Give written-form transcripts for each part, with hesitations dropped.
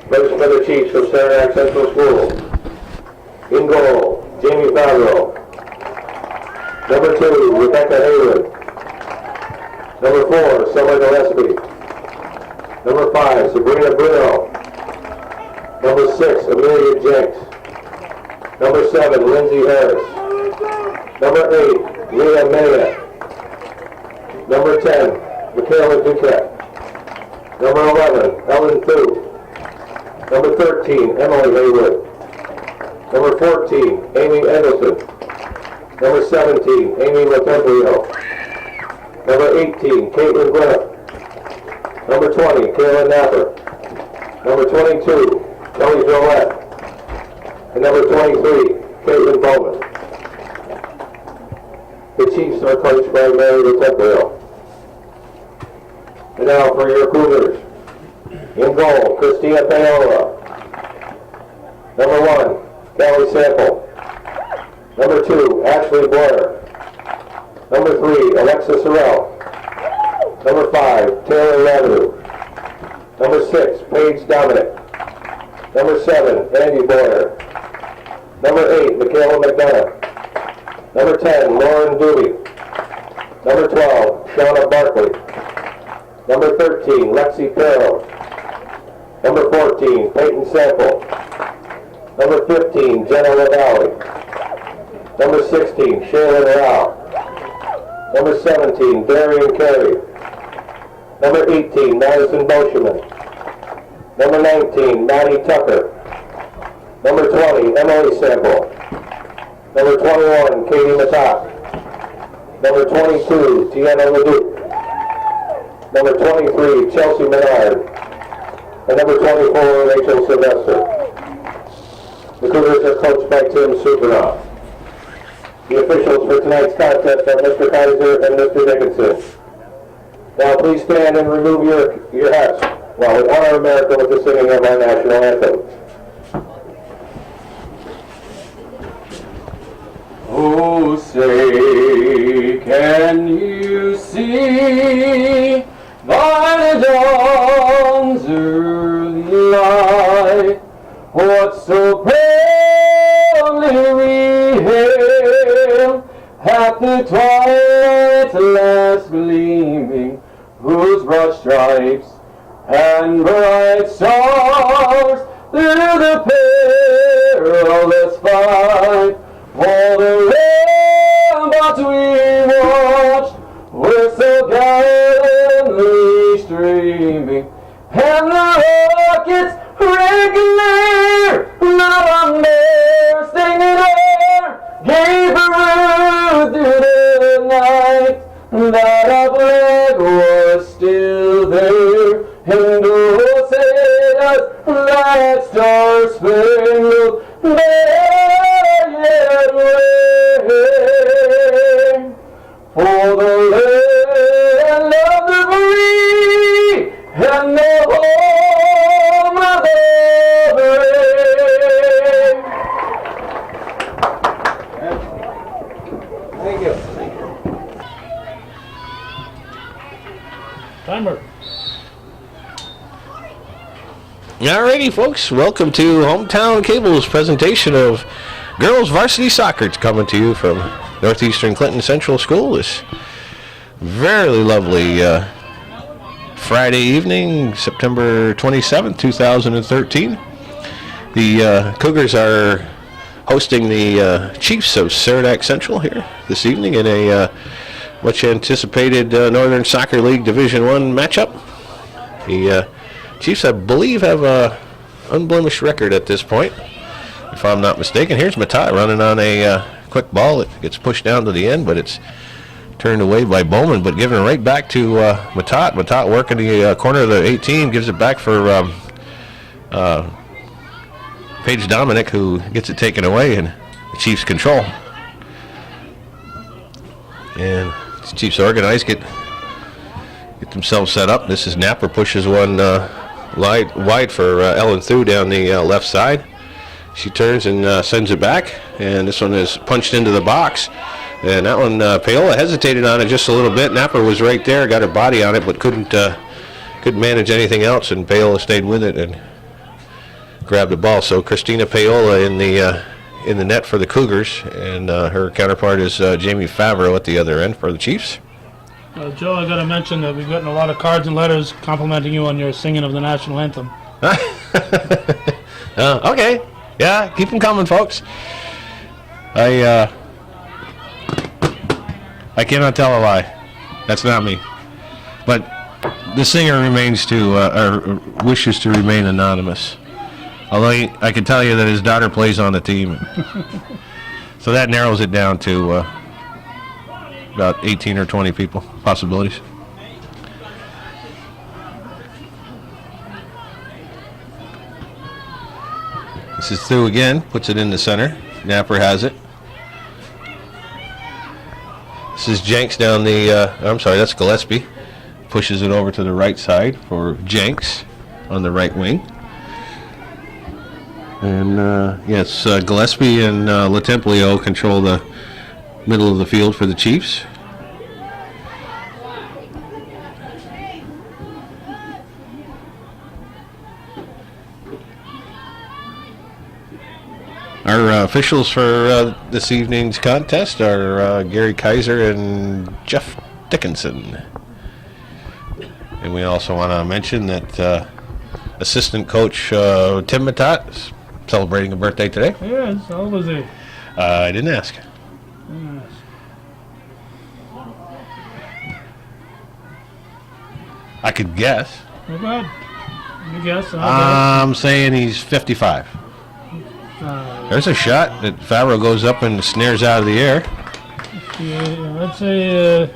First for the Chiefs from Saranac Central School. In goal, Jamie Favreau. Number 2, Rebecca Haywood. Number 4, Summer Gillespie. Number 5, Sabrina Bruno. Number 6, Amelia Jenks. Number 7, Lindsay Harris. Number 8, Leah Maya. Number 10, Michaela Duquette. Number 11, Ellen Thu. Number 13, Emily Haywood. Number 14, Amy Eggleston. Number 17, Amy Latempio. Number 18, Caitlin Gwyneth. Number 20, Kayla Napper. Number 22, Kelly Gillette. And number 23, Caitlin Bowman. The Chiefs are coached by Mary Latempio. And now for your Cougars. In goal, Christina Paola. Number 1, Kelly Sample. Number 2, Ashley Boyer. Number 3, Alexa Sorrell. Number 5, Taylor Lavenue. Number 6, Paige Dominic. Number 7, Andy Boyer. Number 8, Michaela McDonough. Number 10, Lauren Doobie. Number 12, Shauna Barkley. Number 13, Lexi Carroll. Number 14, Peyton Sample. Number 15, Jenna LaValle. Number 16, Shaylin Rao. Number 17, Darian Carey. Number 18, Madison Boscheman. Number 19, Maddie Tucker. Number 20, Emily Sample. Number 21, Katie Matak. Number 22, Tiana Leduc. Number 23, Chelsea Menard. And number 24, Rachel Sylvester. The Cougars are coached by Tim Supernoff. The officials for tonight's contest are Mr. Kaiser and Mr. Dickinson. Now please stand and remove your hats while we honor America with the singing of our national anthem. Oh, say, can you see by the dawn's early light what so proudly we hailed at the twilight's last gleaming, whose broad stripes and bright stars through the perilous fight, all the ramparts we watched were so gallantly streaming, and the rockets regular, not on their stinging air, gave a route through the night, that our flag was still there, and oh, say us that star-spangled banner yet wave, for the land of the free and the home of the brave. Thank you. Timer. Alrighty, folks, welcome to Hometown Cable's presentation of girls varsity soccer. It's coming to you from Northeastern Clinton Central School this very lovely Friday evening, September 27th, 2013. The Cougars are hosting the Chiefs of Saranac Central here this evening in a much anticipated Northern Soccer League Division I matchup. The Chiefs, I believe, have a unblemished record at this point, if I'm not mistaken. Here's Matat running on a quick ball. It gets pushed down to the end, but it's turned away by Bowman, but given right back to Matat. Matat working the corner of the 18, gives it back for Paige Dominic, who gets it taken away, and the Chiefs control. And the Chiefs organized, get themselves set up. This is Napper, pushes one wide for Ellen Thu down the left side. She turns and sends it back, and this one is punched into the box. And that one, Paola hesitated on it just a little bit. Napper was right there, got her body on it, but couldn't manage anything else, and Paola stayed with it and grabbed the ball. So Christina Paola in the net for the Cougars, and her counterpart is Jamie Favreau at the other end for the Chiefs. Joe, I got to mention that we've gotten a lot of cards and letters complimenting you on your singing of the national anthem. Okay. Yeah, keep them coming, folks. I cannot tell a lie. That's not me. But the singer wishes to remain anonymous. Although I can tell you that his daughter plays on the team. So that narrows it down to about 18 or 20 people, possibilities. This is through again, puts it in the center. Napper has it. This is Jenks down I'm sorry, that's Gillespie. Pushes it over to the right side for Jenks on the right wing. And yes, Gillespie and Latemplio control the middle of the field for the Chiefs. Our officials for this evening's contest are Gary Kaiser and Jeff Dickinson. And we also want to mention that assistant coach Tim Matat is celebrating a birthday today. Yes, how old was he? I didn't ask. Yes. I could guess. Oh, God. You guess. I'm saying he's 55. There's a shot that Favreau goes up and snares out of the air. Yeah, I'd say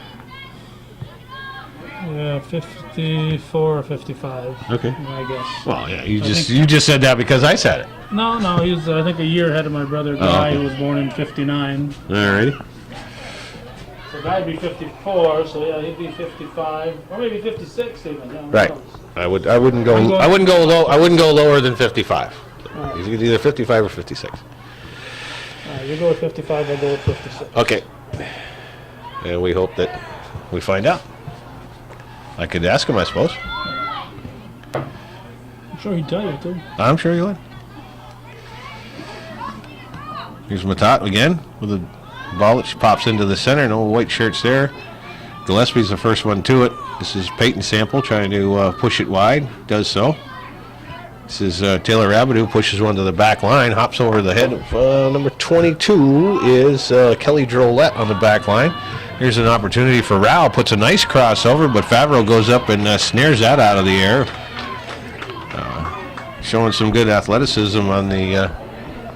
54 or 55. Okay. I guess. Well, yeah, you just said that because I said it. No, he's I think a year ahead of my brother Guy, who was born in 59. Alrighty. So Guy'd be 54, so yeah, he'd be 55, or maybe 56 even. Yeah, Right. I wouldn't go lower than 55. He's either 55 or 56. You go with 55, I'll go with 56. Okay. And we hope that we find out. I could ask him, I suppose. I'm sure he'd tell you, too. I'm sure he would. Here's Matat again with a ball that pops into the center. No white shirts there. Gillespie's the first one to it. This is Peyton Sample trying to push it wide. Does so. This is Taylor Abbott, who pushes one to the back line. Hops over the head of number 22 is Kelly Drolet on the back line. Here's an opportunity for Rao. Puts a nice crossover, but Favreau goes up and snares that out of the air. Showing some good athleticism on the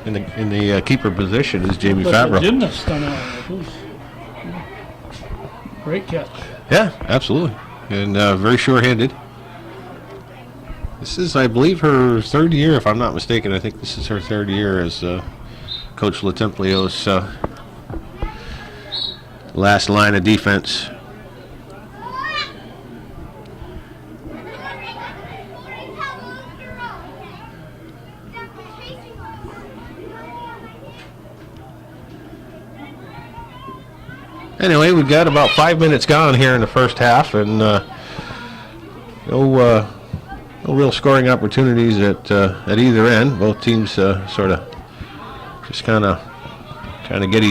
in the keeper position is Jamie Favreau. Gymnast on that. Great catch. Yeah, absolutely, and very sure-handed. This is, I believe, her third year, if I'm not mistaken. I think this is her third year as Coach Latemplio's last line of defense. Anyway, we've got about 5 minutes gone here in the first half, and no real scoring opportunities at either end. Both teams sort of just kind of trying to get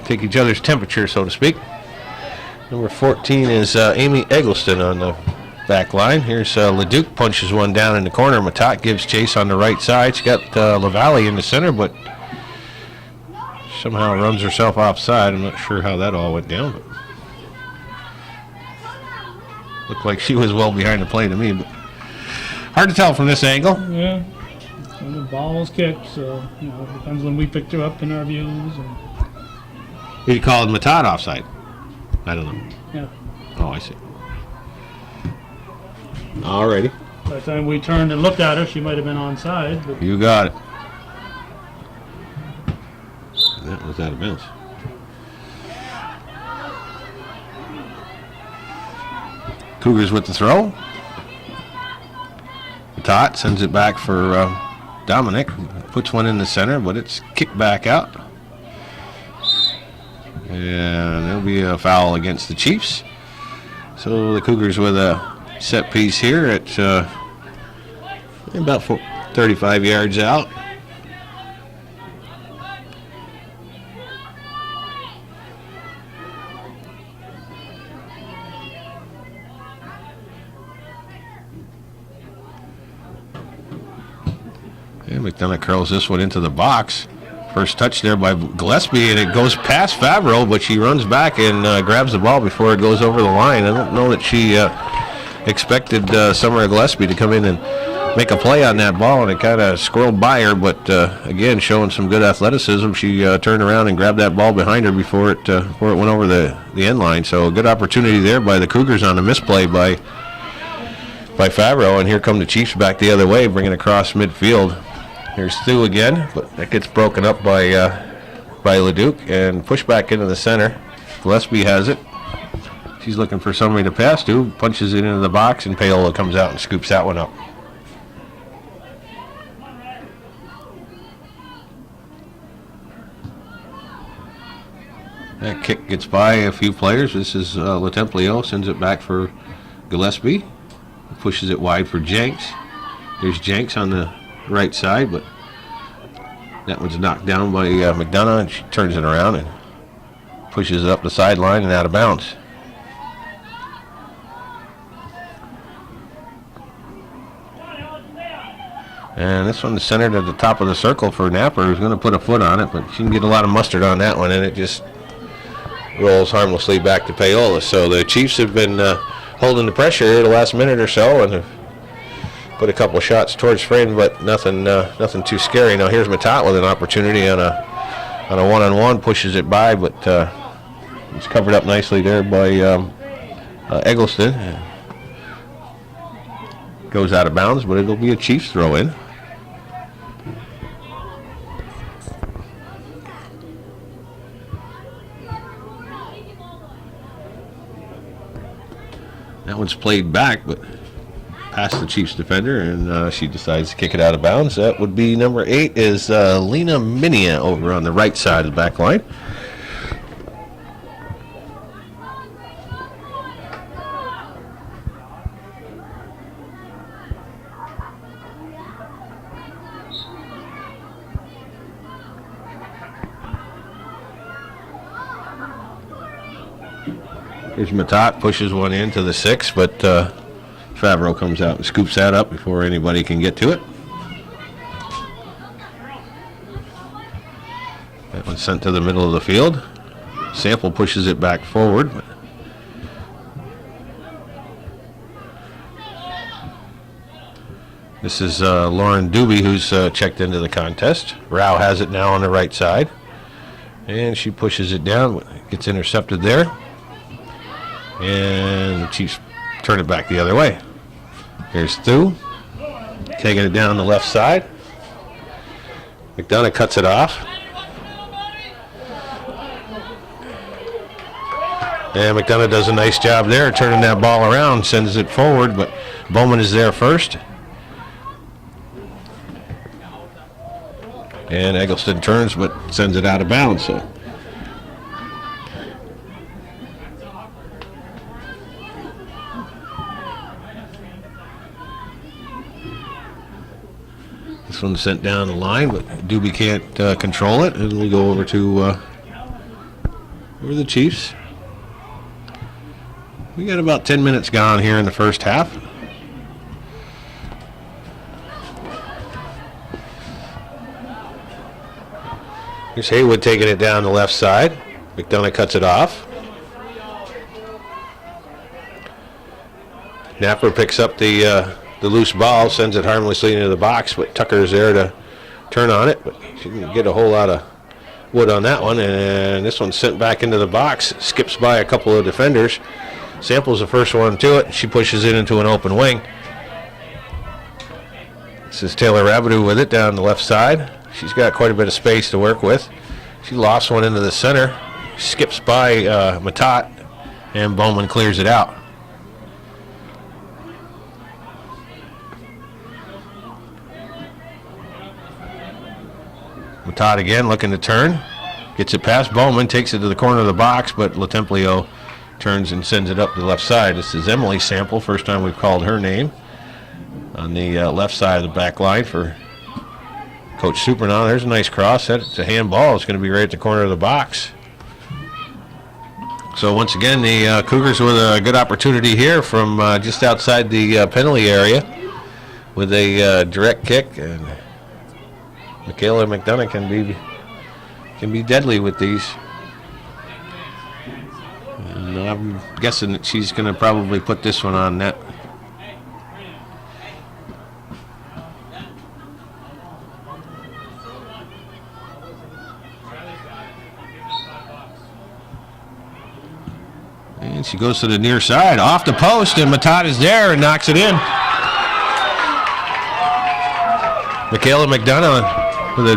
take each other's temperature, so to speak. Number 14 is Amy Eggleston on the back line. Here's Leduc punches one down in the corner. Matat gives chase on the right side. She's got LaValle in the center, but somehow runs herself offside. I'm not sure how that all went down, but looked like she was well behind the play to me, but hard to tell from this angle. Yeah. And the ball was kicked, so it depends when we picked her up in our views. And He called Matat offside. I don't know. yeah. Oh, I see. Alrighty. By the time we turned and looked at her, she might have been onside. But You got it. That was out of bounds. Cougars with the throw. Matat sends it back for Dominic. Puts one in the center, but it's kicked back out. And there'll be a foul against the Chiefs. So the Cougars with a set piece here at about 35 yards out. And McDonough curls this one into the box. First touch there by Gillespie, and it goes past Favreau, but she runs back and grabs the ball before it goes over the line. I don't know that she expected Summer Gillespie to come in and make a play on that ball, and it kind of squirreled by her, but again, showing some good athleticism. She turned around and grabbed that ball behind her before it went over the end line. So a good opportunity there by the Cougars on a misplay by Favreau, and here come the Chiefs back the other way, bringing across midfield. Here's Thu again, but that gets broken up by Leduc and pushed back into the center. Gillespie has it. She's looking for somebody to pass to, punches it into the box, and Paola comes out and scoops that one up. That kick gets by a few players. This is Letemplio, sends it back for Gillespie. Pushes it wide for Jenks. There's Jenks on the right side, but that one's knocked down by McDonough, and she turns it around and pushes it up the sideline and out of bounds. And this one's centered at the top of the circle for Napper, who's going to put a foot on it, but she can get a lot of mustard on that one, and it just rolls harmlessly back to Paola. So the Chiefs have been holding the pressure here the last minute or so, and have put a couple shots towards frame, but nothing too scary. Now here's Matat with an opportunity on a one-on-one, pushes it by, but it's covered up nicely there by Eggleston. Goes out of bounds, but it'll be a Chiefs throw in. That one's played back, but past the Chiefs defender, and she decides to kick it out of bounds. That would be number 8 is Lena Minia over on the right side of the back line. Here's Matat, pushes one into the 6, but Favreau comes out and scoops that up before anybody can get to it. That one's sent to the middle of the field. Sample pushes it back forward. This is Lauren Doobie, who's checked into the contest. Rao has it now on the right side, and she pushes it down, gets intercepted there. And the Chiefs turn it back the other way. Here's Thu, taking it down the left side. McDonough cuts it off. And McDonough does a nice job there, turning that ball around, sends it forward, but Bowman is there first. And Eggleston turns, but sends it out of bounds. So this one's sent down the line, but Doobie can't control it, and we go over to over the Chiefs. We got about 10 minutes gone here in the first half. Here's Haywood taking it down the left side. McDonough cuts it off. Napper picks up the loose ball, sends it harmlessly into the box, but Tucker's there to turn on it, but she didn't get a whole lot of wood on that one, and this one's sent back into the box, skips by a couple of defenders. Sample's the first one to it. She pushes it into an open wing. This is Taylor Rabideau with it down the left side. She's got quite a bit of space to work with. She lost one into the center, skips by Matat, and Bowman clears it out. Matat again looking to turn. Gets it past Bowman, takes it to the corner of the box, but Letemplio turns and sends it up the left side. This is Emily Sample, first time we've called her name, on the left side of the back line for Coach Super now. There's a nice cross. That's a handball. It's going to be right at the corner of the box. So once again, the Cougars with a good opportunity here from just outside the penalty area with a direct kick, and Michaela McDonough can be deadly with these. And I'm guessing that she's going to probably put this one on net. And she goes to the near side, off the post, and Matat is there and knocks it in. Michaela McDonough with a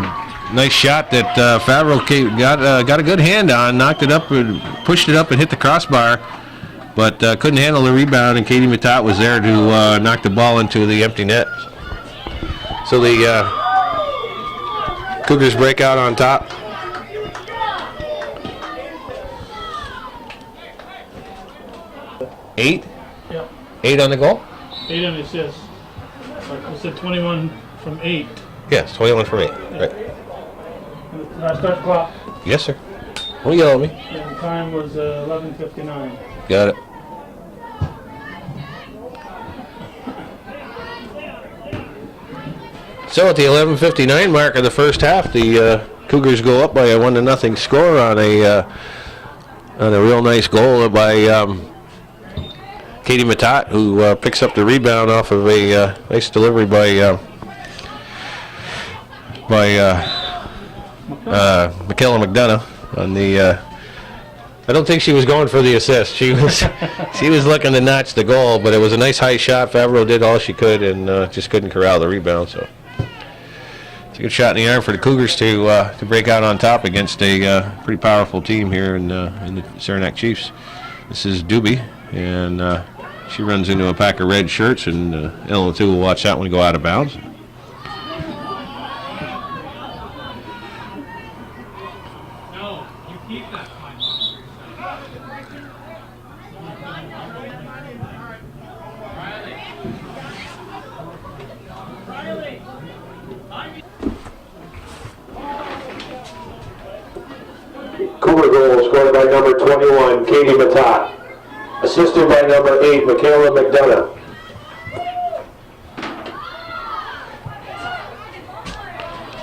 nice shot that Favreau got a good hand on, knocked it up and pushed it up and hit the crossbar, but couldn't handle the rebound, and Katie Matat was there to knock the ball into the empty net. So the Cougars break out on top. Eight? Yep. 8 on the goal? 8 on assists. Like I said, 21 from 8. Yes, 21 from 8. Right. And I start clock. Yes, sir. Don't yell at me. And the time was 11:59. Got it. So at the 11:59 mark of the first half, the Cougars go up by a 1-0 score on a real nice goal by Katie Matat, who picks up the rebound off of a nice delivery by Michaela McDonough on the. I don't think she was going for the assist. She was looking to notch the goal, but it was a nice high shot. Favreau did all she could and just couldn't corral the rebound. So it's a good shot in the arm for the Cougars to break out on top against a pretty powerful team here in the Saranac Chiefs. This is Doobie, and she runs into a pack of red shirts, and Ellen too will watch that one go out of bounds. Cougar goal scored by number 21, Katie Matat. Assisted by number 8, Michaela McDonough.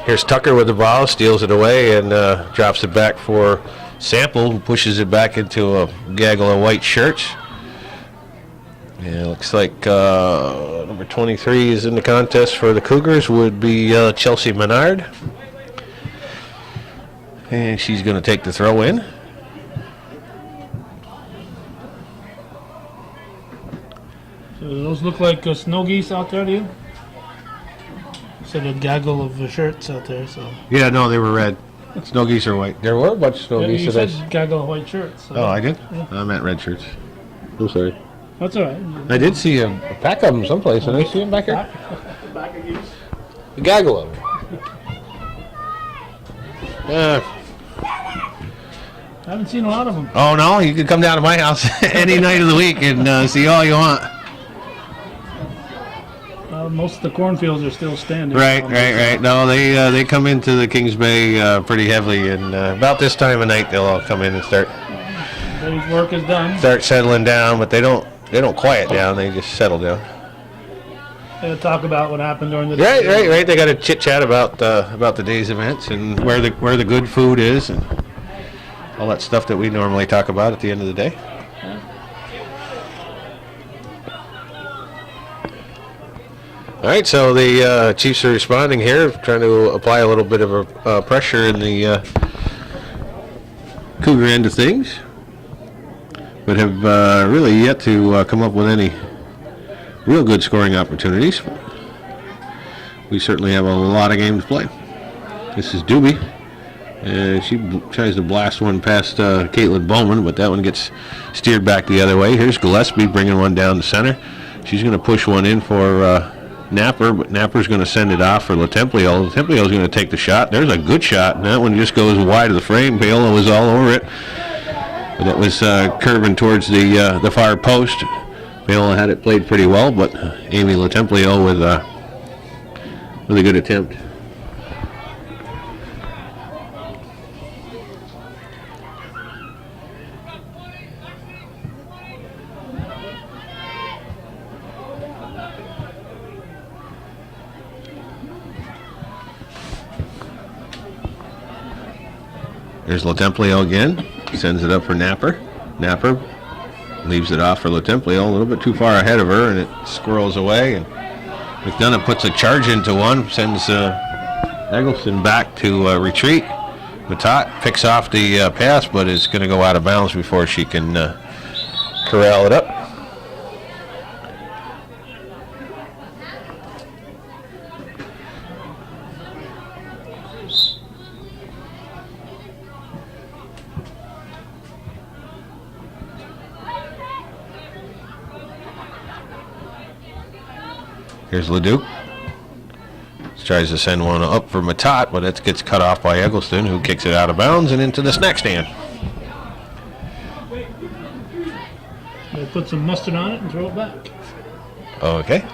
Here's Tucker with the ball, steals it away, and drops it back for Sample, who pushes it back into a gaggle of white shirts. Yeah, it looks like number 23 is in the contest for the Cougars, would be Chelsea Menard. And she's going to take the throw in. So those look like snow geese out there to you? You said a gaggle of shirts out there, so. Yeah, no, they were red. Snow geese are white. There were a bunch of snow geese You today. said gaggle of white shirts. So. Oh, I did? Yeah. I meant red shirts. I'm sorry. That's all right. I did see a pack of them someplace. Did I see them back here? Back of geese. A gaggle of them. I haven't seen a lot of them. Oh, no? You can come down to my house any night of the week and see all you want. Most of the cornfields are still standing. Right. No, they come into the Kings Bay pretty heavily, and about this time of night they'll all come in and start Day's work is done. start settling down, but they don't quiet down. They just settle down. They talk about what happened during the day. Right. They got to chit chat about the day's events and where the good food is and all that stuff that we normally talk about at the end of the day. All right, so the Chiefs are responding here, trying to apply a little bit of a pressure in the Cougar end of things, but have really yet to come up with any real good scoring opportunities. We certainly have a lot of games to play. This is Doobie, and she tries to blast one past Caitlin Bowman, but that one gets steered back the other way. Here's Gillespie bringing one down the center. She's going to push one in for Napper, but Napper's going to send it off for LaTemplio. LaTemplio's going to take the shot. There's a good shot, and that one just goes wide of the frame. Paola was all over it, but it was curving towards the far post. Paola had it played pretty well, but Amy LaTemplio with a good attempt. There's Lotemplio again. Sends it up for Napper. Napper leaves it off for Lotemplio, a little bit too far ahead of her, and it squirrels away. And McDonough puts a charge into one, sends Eggleston back to retreat. Matat picks off the pass, but is going to go out of bounds before she can corral it up. Here's Leduc. Tries to send one up for Matat, but it gets cut off by Eggleston, who kicks it out of bounds and into the snack stand. We'll put some mustard on it and throw it back. Okay.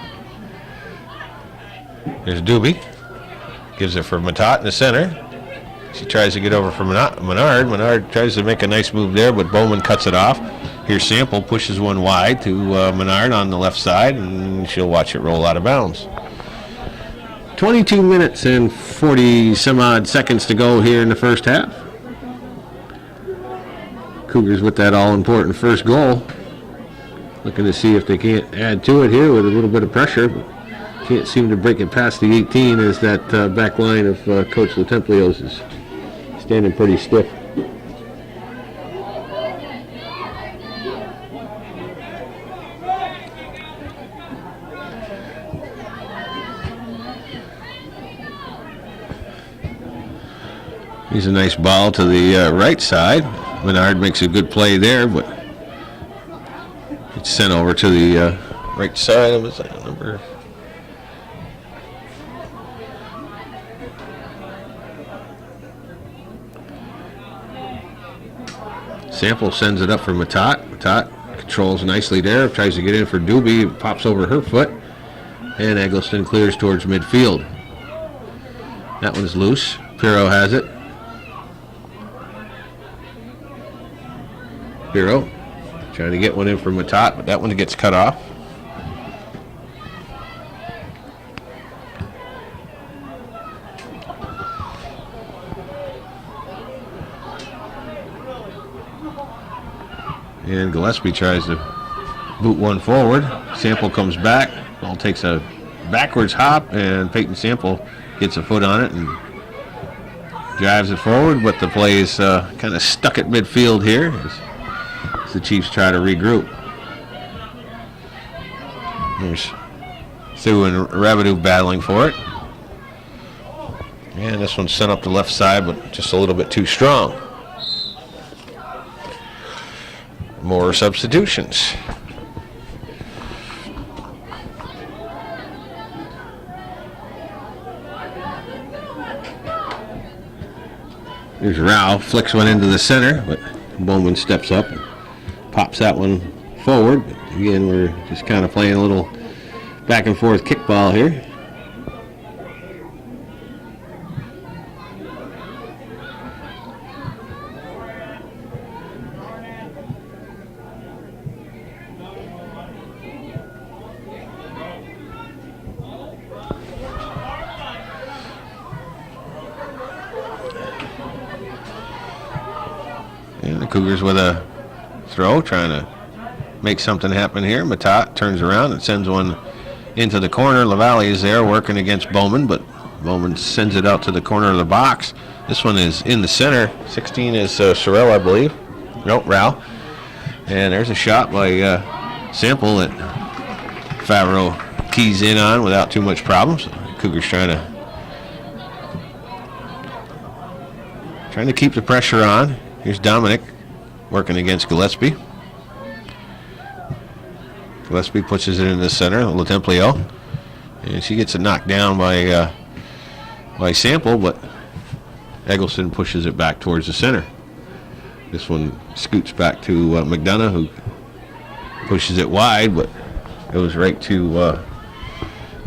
Here's Doobie. Gives it for Matat in the center. She tries to get over for Menard. Menard tries to make a nice move there, but Bowman cuts it off. Here's Sample, pushes one wide to Menard on the left side, and she'll watch it roll out of bounds. 22 minutes and 40 some odd seconds to go here in the first half. Cougars with that all-important first goal. Looking to see if they can't add to it here with a little bit of pressure, but can't seem to break it past the 18 as that back line of Coach Lotemplio's is standing pretty stiff. Here's a nice ball to the right side. Menard makes a good play there, but it's sent over to the right side. What's that number? Sample sends it up for Matat. Matat controls nicely there, tries to get in for Doobie, pops over her foot, and Eggleston clears towards midfield. That one's loose. Pirro has it. Pirro trying to get one in for Matat, but that one gets cut off. And Gillespie tries to boot one forward. Sample comes back. Ball takes a backwards hop, and Peyton Sample gets a foot on it and drives it forward, but the play is kind of stuck at midfield here as the Chiefs try to regroup. There's Sue and Rabideau battling for it. And this one's sent up the left side, but just a little bit too strong. More substitutions. There's Rao, flicks one into the center, but Bowman steps up and pops that one forward. But again, we're just kind of playing a little back and forth kickball here. And the Cougars with a throw, trying to make something happen here. Matat turns around and sends one into the corner. LaValle is there working against Bowman, but Bowman sends it out to the corner of the box. This one is in the center. 16 is Sorrell, I believe. Nope, Rao. And there's a shot by Sample that Favreau keys in on without too much problem. So Cougars trying to keep the pressure on. Here's Dominic working against Gillespie. Gillespie pushes it in the center, Lotemplio. And she gets it knocked down by Sample, but Eggleston pushes it back towards the center. This one scoots back to McDonough, who pushes it wide, but it goes right to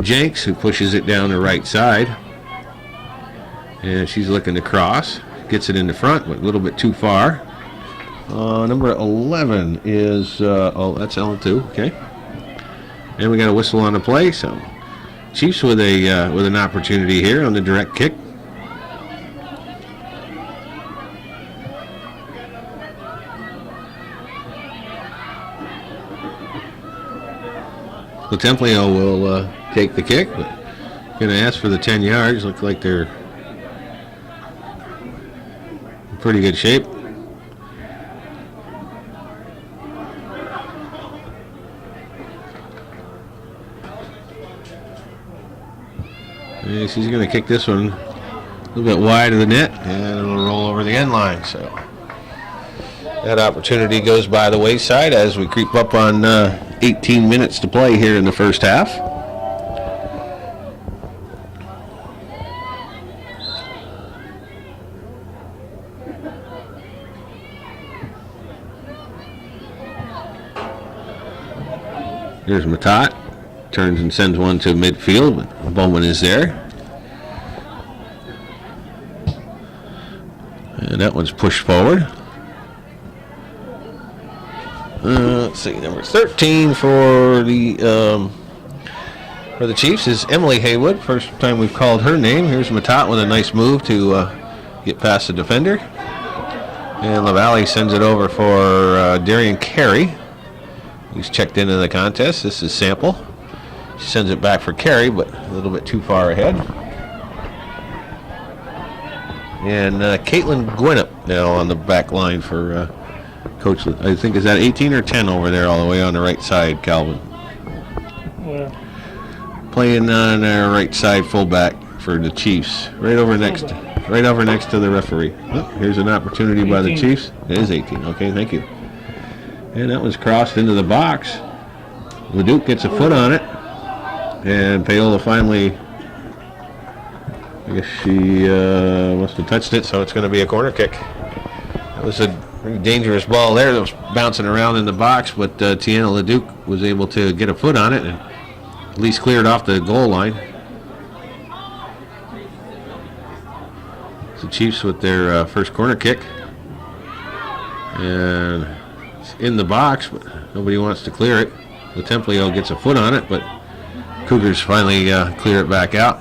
Jenks, who pushes it down the right side. And she's looking to cross. Gets it in the front, but a little bit too far. Number 11 is, that's L2, okay. And we got a whistle on the play, so Chiefs with an opportunity here on the direct kick. Latemplio will take the kick, but going to ask for the 10 yards. Looks like they're in pretty good shape. Yes, he's going to kick this one a little bit wide of the net, and it'll roll over the end line. So that opportunity goes by the wayside as we creep up on 18 minutes to play here in the first half. Here's Matat. Turns and sends one to midfield, but Bowman is there. And that one's pushed forward. Let's see, number 13 for the Chiefs is Emily Haywood. First time we've called her name. Here's Matat with a nice move to get past the defender. And LaValle sends it over for Darian Carey. He's checked into the contest. This is Sample. She sends it back for Carey, but a little bit too far ahead. And Caitlin Gwinnett now on the back line for Coach. I think, is that 18 or 10 over there all the way on the right side, Calvin? Where? Playing on our right side fullback for the Chiefs. Right over next to the referee. Oh, here's an opportunity 18. By the Chiefs. It is 18. Okay, thank you. And that was crossed into the box. Leduc gets a foot on it. And Paola finally, I guess she must have touched it, so it's going to be a corner kick. That was a pretty dangerous ball there that was bouncing around in the box, but Tiana Leduc was able to get a foot on it and at least clear it off the goal line. It's the Chiefs with their first corner kick. And it's in the box, but nobody wants to clear it. Latemplio gets a foot on it, but Cougars finally clear it back out,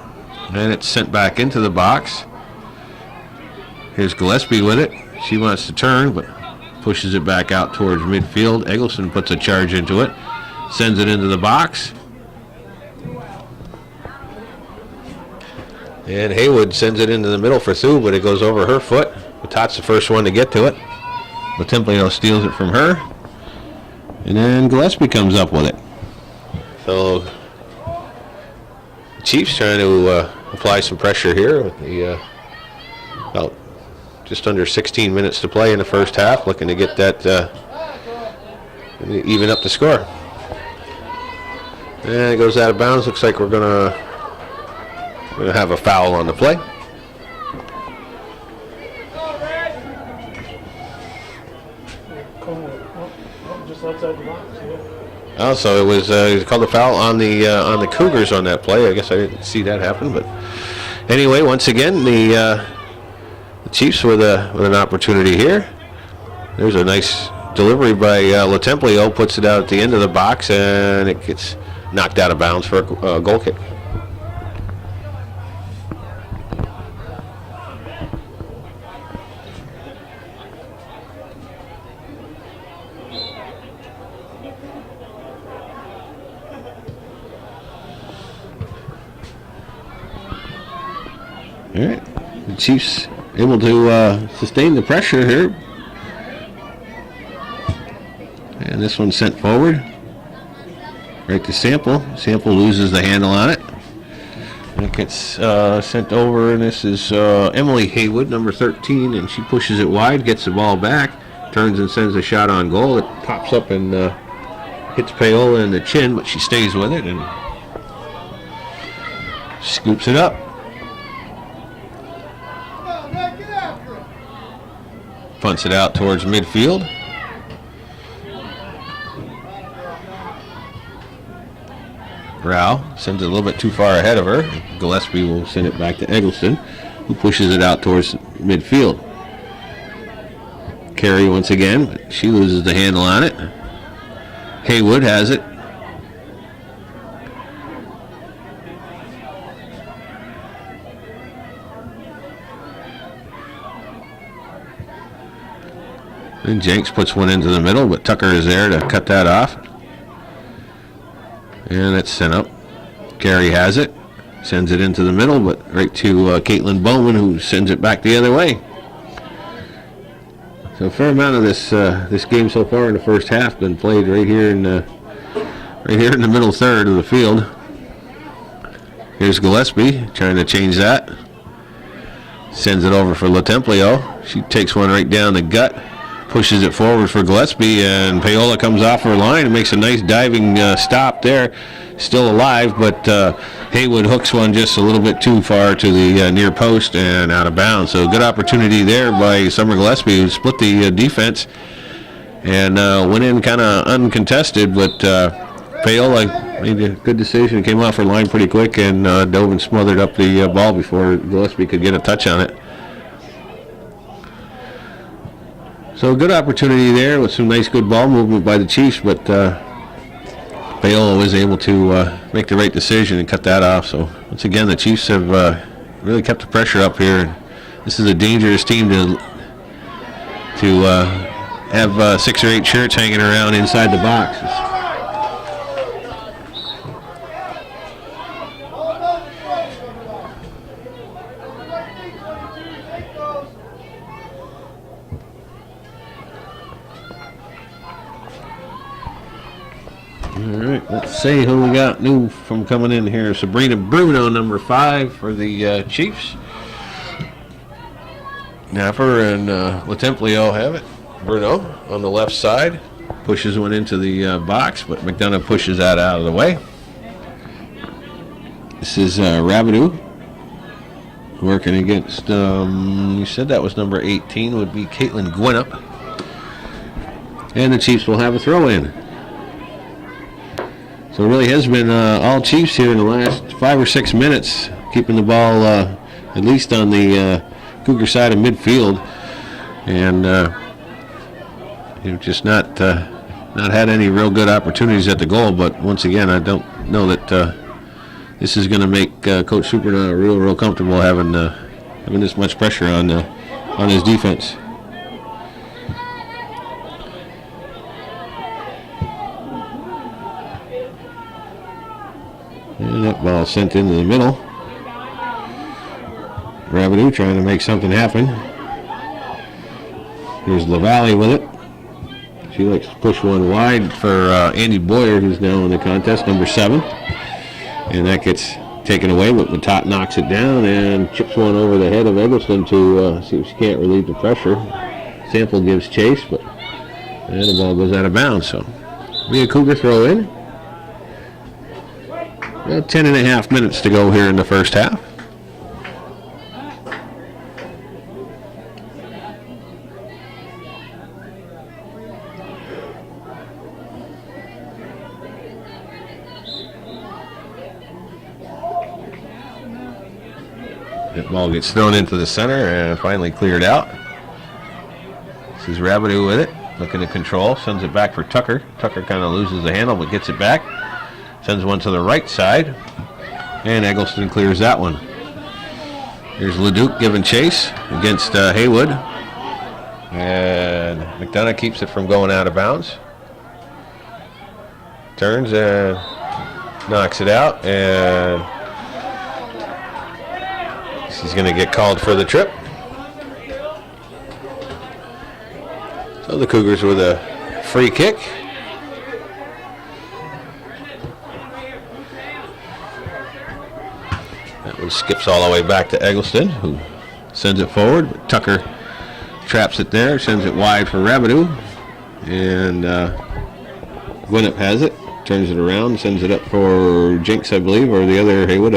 and it's sent back into the box. Here's Gillespie with it. She wants to turn, but pushes it back out towards midfield. Eggleston puts a charge into it, sends it into the box. And Haywood sends it into the middle for Thu, but it goes over her foot. Matat's the first one to get to it. Latemplio steals it from her, and then Gillespie comes up with it. So Chiefs trying to apply some pressure here with the about just under 16 minutes to play in the first half, looking to get that even up the score. And it goes out of bounds. Looks like we're gonna have a foul on the play. Just outside the box. Also, it was called a foul on the Cougars on that play. I guess I didn't see that happen, but anyway, once again, the Chiefs with an opportunity here. There's a nice delivery by Latemplio, puts it out at the end of the box, and it gets knocked out of bounds for a goal kick. All right, the Chiefs able to sustain the pressure here. And this one's sent forward. Right to Sample. Sample loses the handle on it. And it gets sent over, and this is Emily Haywood, number 13, and she pushes it wide, gets the ball back, turns and sends a shot on goal. It pops up and hits Paola in the chin, but she stays with it and scoops it up. Punts it out towards midfield. Rao sends it a little bit too far ahead of her. Gillespie will send it back to Eggleston, who pushes it out towards midfield. Carey once again, but she loses the handle on it. Haywood has it. And Jenks puts one into the middle, but Tucker is there to cut that off. And it's sent up. Carey has it. Sends it into the middle, but right to Caitlin Bowman, who sends it back the other way. So a fair amount of this game so far in the first half been played right here in the middle third of the field. Here's Gillespie trying to change that. Sends it over for LaTemplio. She takes one right down the gut, pushes it forward for Gillespie, and Paola comes off her line and makes a nice diving stop there. Still alive, but Haywood hooks one just a little bit too far to the near post and out of bounds. So good opportunity there by Summer Gillespie, who split the defense and went in kind of uncontested, but Paola made a good decision, came off her line pretty quick, and dove and smothered up the ball before Gillespie could get a touch on it. So a good opportunity there with some nice good ball movement by the Chiefs, but Paola was able to make the right decision and cut that off. So once again, the Chiefs have really kept the pressure up here. This is a dangerous team to have 6 or 8 shirts hanging around inside the box. All right, let's see who we got new from coming in here. Sabrina Bruno, number 5 for the Chiefs. Napper and LaTemplio have it. Bruno on the left side pushes one into the box, but McDonough pushes that out of the way. This is Rabideau working against, you said that was number 18, would be Caitlin Gwinnett. And the Chiefs will have a throw in. So it really has been all Chiefs here in the last 5 or 6 minutes, keeping the ball at least on the Cougar side of midfield, and just not had any real good opportunities at the goal. But once again, I don't know that this is going to make Coach Supernaut real comfortable having this much pressure on his defense. And that ball sent into the middle. Rabideau trying to make something happen. Here's LaValle with it. She likes to push one wide for Andy Boyer, who's now in the contest, number 7. And that gets taken away, but Matot knocks it down and chips one over the head of Eggleston to see if she can't relieve the pressure. Sample gives chase, but the ball goes out of bounds. So be a Cougar throw in. About 10.5 minutes to go here in the first half. That ball gets thrown into the center and finally cleared out. This is Rabideau with it, looking to control, sends it back for Tucker. Tucker kind of loses the handle but gets it back. Sends one to the right side, and Eggleston clears that one. Here's Leduc giving chase against Haywood, and McDonough keeps it from going out of bounds. Turns and knocks it out, and she's going to get called for the trip. So the Cougars with a free kick. That one skips all the way back to Eggleston, who sends it forward. But Tucker traps it there, sends it wide for Rabideau. And Gwinnett has it, turns it around, sends it up for Jinx, I believe, or the other Haywood.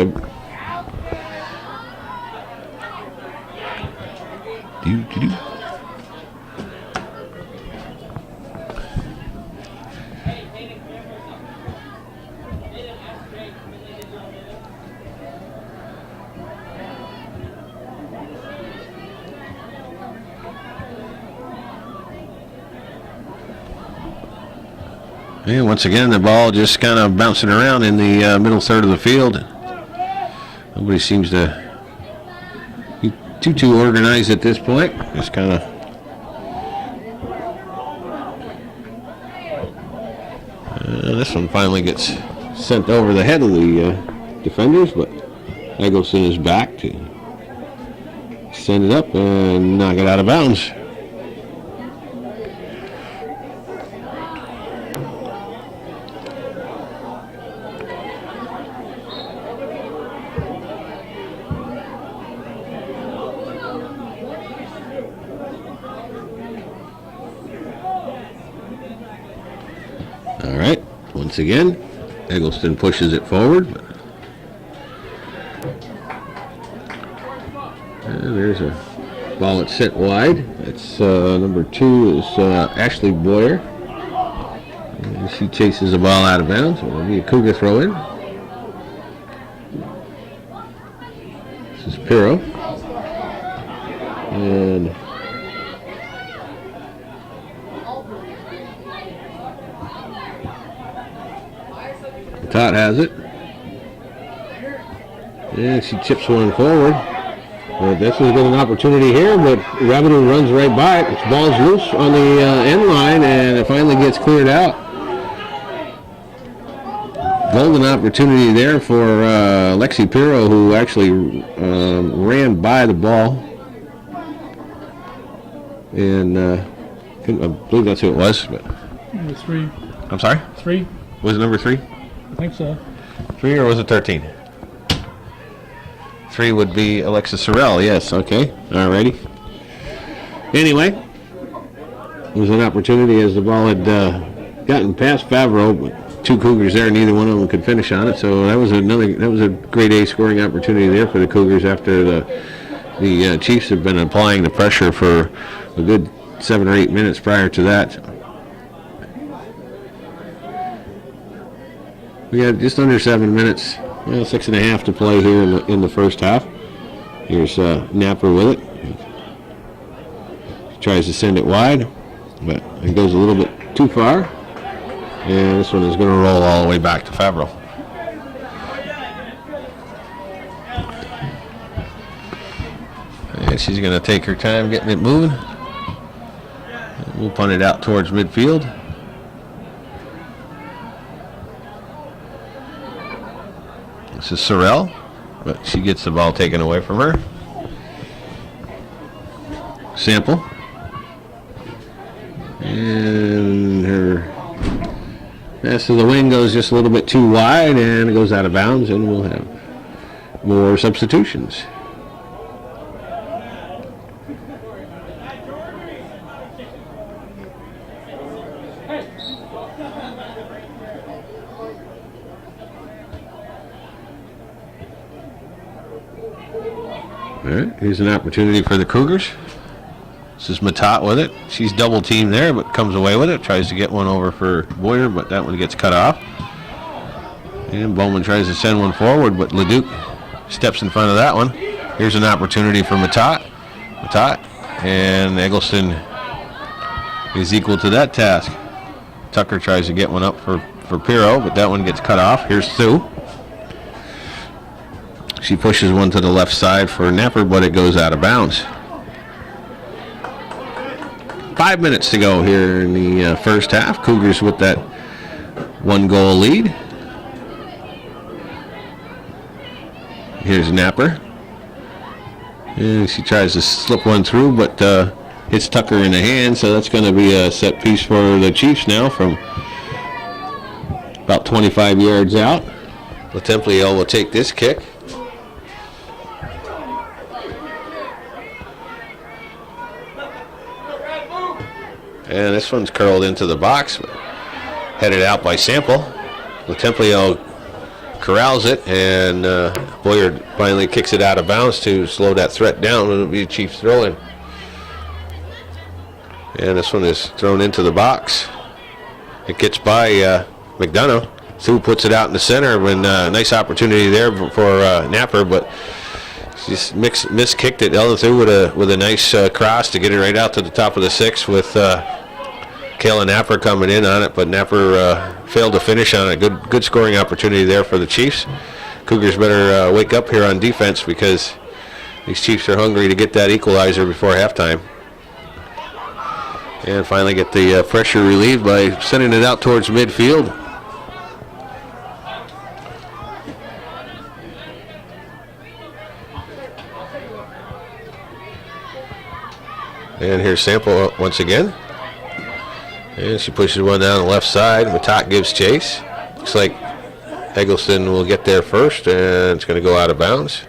And once again, the ball just kind of bouncing around in the middle third of the field. Nobody seems to be too organized at this point. Just kind of this one finally gets sent over the head of the defenders, but Eggleston is back to send it up and knock it out of bounds. All right, once again, Eggleston pushes it forward. And there's a ball that's sent wide. It's number 2 is Ashley Boyer. And she chases the ball out of bounds. It'll be a Cougar throw in. This is Pirro. And Todd has it. And she chips one forward. This was an opportunity here, but Revenue runs right by it. Its ball's loose on the end line, and it finally gets cleared out. Golden opportunity there for Lexi Pirro, who actually ran by the ball. And I believe that's who it was. But Number 3. I'm sorry? 3? Was it number 3? I think so. 3 or was it 13? 3 would be Alexis Sorrell, yes, okay, alrighty. Anyway, it was an opportunity as the ball had gotten past Favreau, but 2 Cougars there, neither one of them could finish on it, so that was a grade A scoring opportunity there for the Cougars after the Chiefs have been applying the pressure for a good 7 or 8 minutes prior to that. We had just under 7 minutes. 6.5 to play here in the first half. Here's Napper with it. Tries to send it wide, but it goes a little bit too far. And this one is going to roll all the way back to Favreau. And she's going to take her time getting it moving. We'll punt it out towards midfield. This is Sorrell, but she gets the ball taken away from her. Sample. And her pass to the wing goes just a little bit too wide, and it goes out of bounds, and we'll have more substitutions. All right, here's an opportunity for the Cougars. This is Matat with it. She's double teamed there, but comes away with it. Tries to get one over for Boyer, but that one gets cut off. And Bowman tries to send one forward, but Leduc steps in front of that one. Here's an opportunity for Matat. And Eggleston is equal to that task. Tucker tries to get one up for Pirro, but that one gets cut off. Here's Sue. She pushes one to the left side for Napper, but it goes out of bounds. 5 minutes to go here in the first half. Cougars with that 1-goal lead. Here's Napper. And she tries to slip one through, but hits Tucker in the hand, so that's going to be a set piece for the Chiefs now from about 25 yards out. Latempliel will take this kick. And this one's curled into the box, headed out by Sample. Latempliel corrals it, and Boyer finally kicks it out of bounds to slow that threat down. It'll be a Chiefs throw-in. And this one is thrown into the box. It gets by McDonough. Sue puts it out in the center, and nice opportunity there for Napper, but she just miskicked it. Ellen through with a nice cross to get it right out to the top of the 6 with Kayla Napper coming in on it, but Napper failed to finish on it. Good scoring opportunity there for the Chiefs. Cougars better wake up here on defense because these Chiefs are hungry to get that equalizer before halftime. And finally get the pressure relieved by sending it out towards midfield. And here's Sample once again. And she pushes one down the left side. Matat gives chase. Looks like Eggleston will get there first, and it's going to go out of bounds.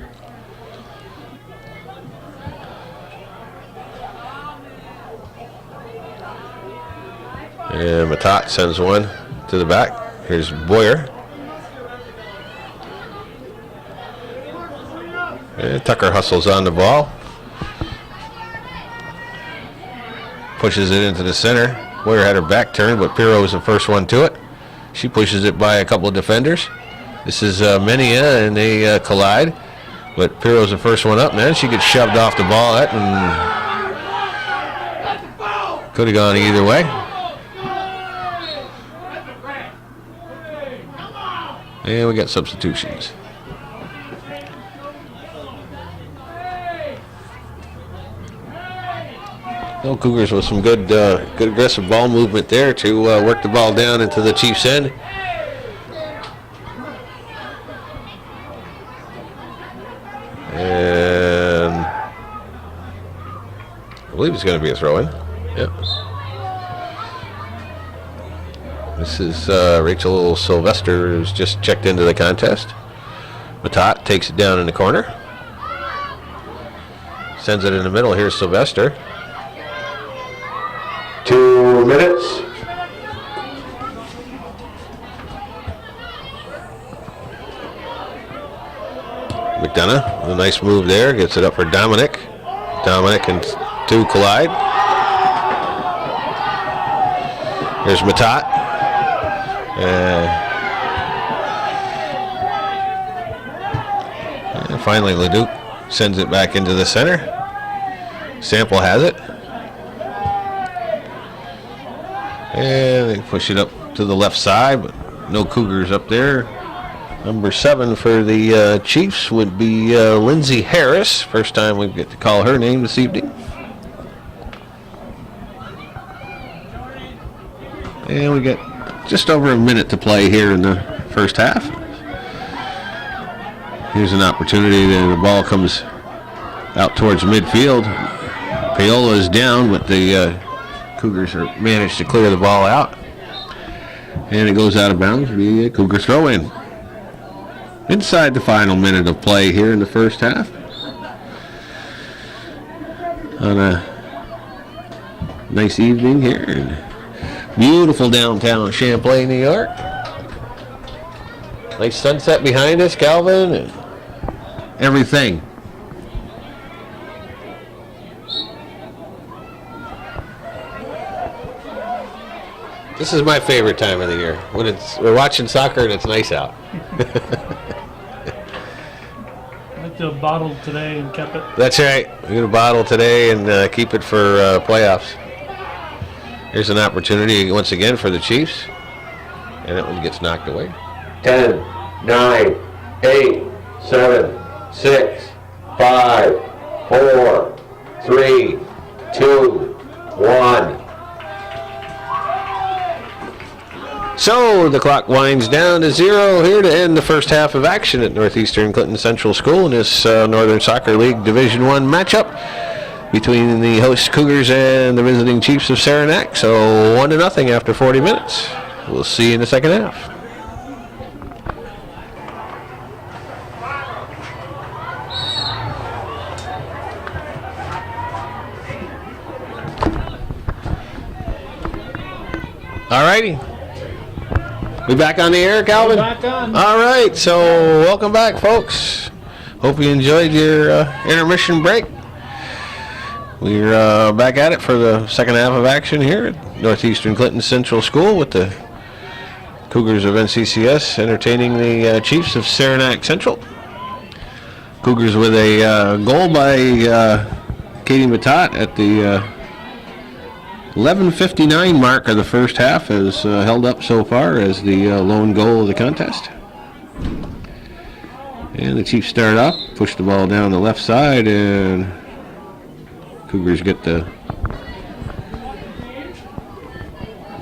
And Matat sends one to the back. Here's Boyer. And Tucker hustles on the ball. Pushes it into the center. Boyer had her back turned, but Pirro was the first one to it. She pushes it by a couple of defenders. This is Menia, and they collide. But Pirro's the first one up, man. She gets shoved off the ball. That and could have gone either way. And we got substitutions. No, Cougars with some good aggressive ball movement there to work the ball down into the Chiefs' end. And I believe it's going to be a throw-in. Yep. This is Rachel Sylvester, who's just checked into the contest. Matat takes it down in the corner. Sends it in the middle. Here's Sylvester. 2 minutes. McDonough, a nice move there. Gets it up for Dominic. Dominic and two collide. Here's Matat. And finally, Leduc sends it back into the center. Sample has it. And they push it up to the left side, but no Cougars up there. Number 7 for the Chiefs would be Lindsay Harris. First time we get to call her name this evening. And we get just over a minute to play here in the first half. Here's an opportunity that the ball comes out towards midfield. Paola is down, but the Cougars are managed to clear the ball out. And it goes out of bounds. The Cougar throw-in. Inside the final minute of play here in the first half. On a nice evening here in beautiful downtown Champlain, New York. Nice sunset behind us, Calvin, and everything. This is my favorite time of the year, when we're watching soccer and it's nice out. I like to bottle today and kept it. That's right. We're going to bottle today and keep it for playoffs. Here's an opportunity once again for the Chiefs. And that one gets knocked away. 10, 9, 8, 7, 6, 5, 4, 3, 2, 1. So the clock winds down to 0 here to end the first half of action at Northeastern Clinton Central School in this Northern Soccer League Division I matchup between the host Cougars and the visiting Chiefs of Saranac. So 1-0 after 40 minutes. We'll see you in the second half. All righty. We back on the air, Calvin? Back on. All right, so welcome back, folks. Hope you enjoyed your intermission break. We're back at it for the second half of action here at Northeastern Clinton Central School with the Cougars of NCCS entertaining the Chiefs of Saranac Central. Cougars with a goal by Katie Matat at the 11:59 mark of the first half has held up so far as the lone goal of the contest. And the Chiefs start off, push the ball down the left side, and Cougars get the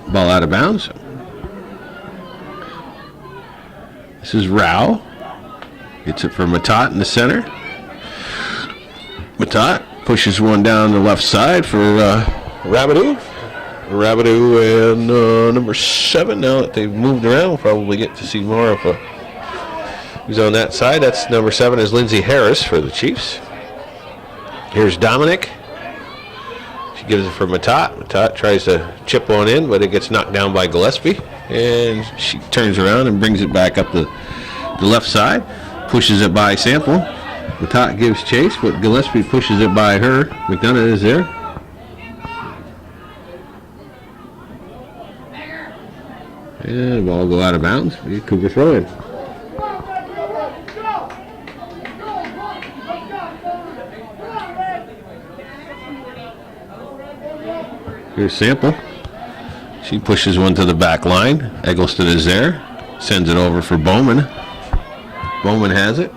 ball out of bounds. This is Rao. Gets it for Matat in the center. Matat Pushes one down the left side for Rabideau. Rabideau and number 7. Now that they've moved around, we'll probably get to see more of who's on that side. That's number 7 is Lindsay Harris for the Chiefs. Here's Dominic. She gives it for Matat. Matat tries to chip one in, but it gets knocked down by Gillespie. And she turns around and brings it back up the left side. Pushes it by Sample. Matat gives chase, but Gillespie pushes it by her. McDonough is there. And the ball will go out of bounds. Cougar throw in. Here's Sample. She pushes one to the back line. Eggleston is there. Sends it over for Bowman. Bowman has it.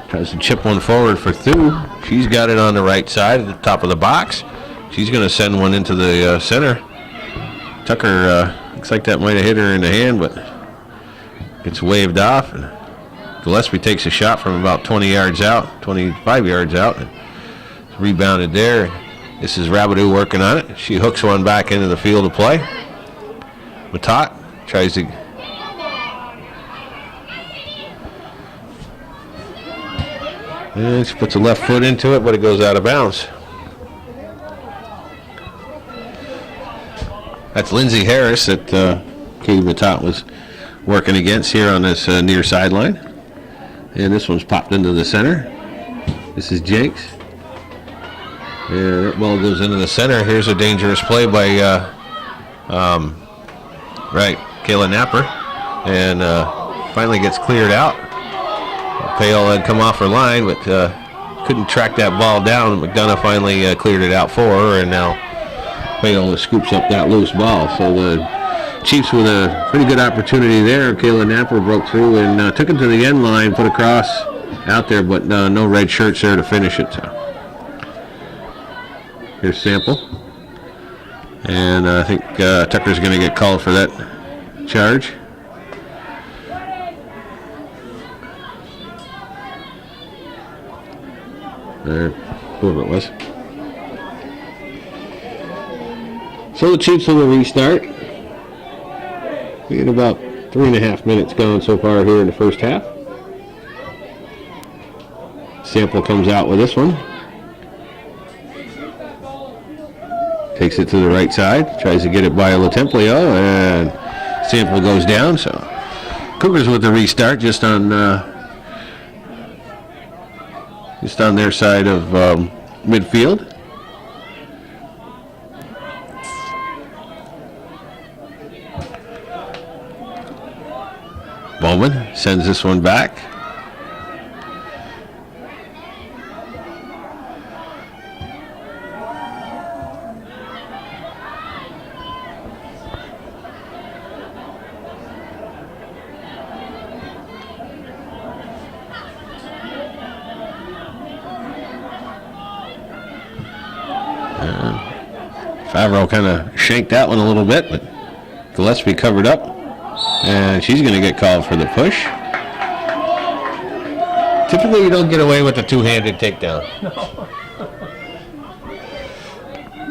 Tries to chip one forward for Thu. She's got it on the right side at the top of the box. She's going to send one into the center. Tucker looks like that might have hit her in the hand, but gets waved off. And Gillespie takes a shot from about 20 yards out, 25 yards out. And it's rebounded there. This is Rabideau working on it. She hooks one back into the field of play. Matat tries to... And she puts a left foot into it, but it goes out of bounds. That's Lindsay Harris that Katie Matat was working against here on this near sideline. And this one's popped into the center. This is Jakes. And that ball goes into the center. Here's a dangerous play by Kayla Napper. And finally gets cleared out. Pale had come off her line, but couldn't track that ball down. McDonough finally cleared it out for her, and now Pale scoops up that loose ball. So the Chiefs with a pretty good opportunity there. Kayla Napper broke through and took it to the end line, put a cross out there, but no red shirts there to finish it. So here's Sample. And I think Tucker's going to get called for that charge. There, whoever it was. So the Chiefs will restart. We had about 3.5 minutes gone so far here in the first half. Sample comes out with this one. Takes it to the right side. Tries to get it by LaTemplio, and Sample goes down. So Cougars with the restart just on their side of midfield. Bowman sends this one back. Favreau kind of shanked that one a little bit, but Gillespie covered up, and she's going to get called for the push. Typically, you don't get away with a two-handed takedown. No.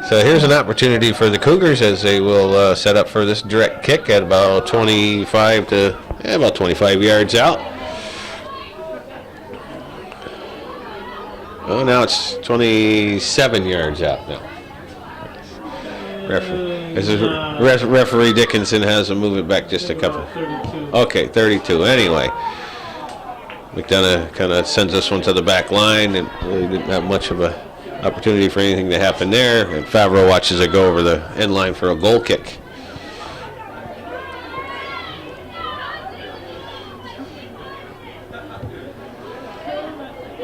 So here's an opportunity for the Cougars as they will set up for this direct kick at about 25 yards out. Oh, now it's 27 yards out now. Referee Dickinson has to move it back just a couple. 32. Okay, 32. Anyway, McDonough kind of sends this one to the back line, and really didn't have much of a opportunity for anything to happen there. And Favreau watches it go over the end line for a goal kick.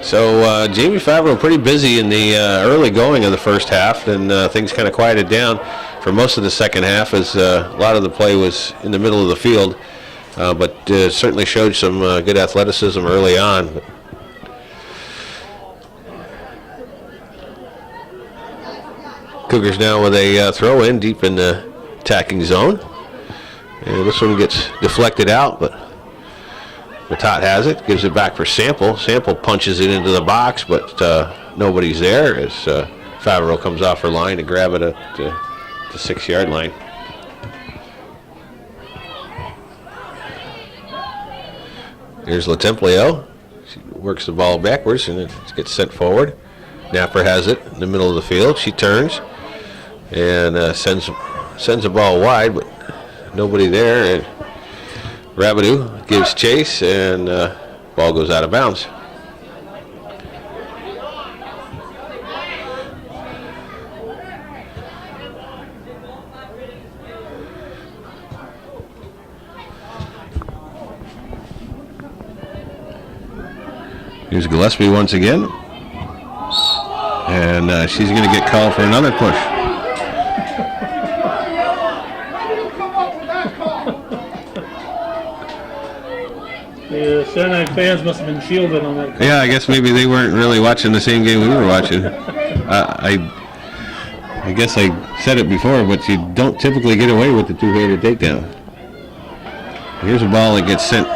So Jamie Favreau pretty busy in the early going of the first half, and things kind of quieted down for most of the second half as a lot of the play was in the middle of the field, but certainly showed some good athleticism early on. Cougars now with a throw in deep in the attacking zone, and this one gets deflected out, but Matat has it, gives it back for Sample. Sample punches it into the box, but nobody's there as Favreau comes off her line to grab it at the 6-yard line. Here's LaTemplio. She works the ball backwards and it gets sent forward. Napper has it in the middle of the field. She turns and sends the ball wide, but nobody there. And Rabideau gives chase, and ball goes out of bounds. Here's Gillespie once again. And she's going to get called for another push. The Saranac fans must have been shielded on that. Yeah, I guess maybe they weren't really watching the same game we were watching. I guess I said it before, but you don't typically get away with the two-handed takedown. Here's a ball that gets sent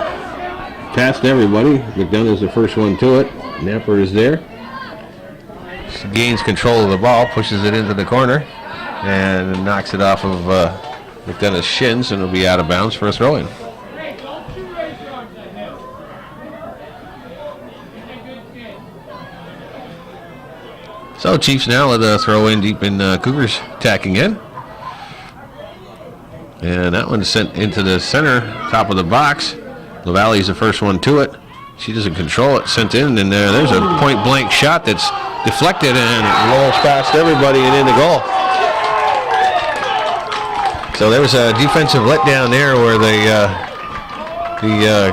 past everybody. McDonough's the first one to it. Napper is there. She gains control of the ball, pushes it into the corner, and knocks it off of McDonough's shins, and it'll be out of bounds for a throw-in. So Chiefs now with a throw in deep in Cougars tacking in. And that one's sent into the center, top of the box. LaValle's the first one to it. She doesn't control it, sent in, and there's a point-blank shot that's deflected and it rolls past everybody and in the goal. So there was a defensive letdown there where the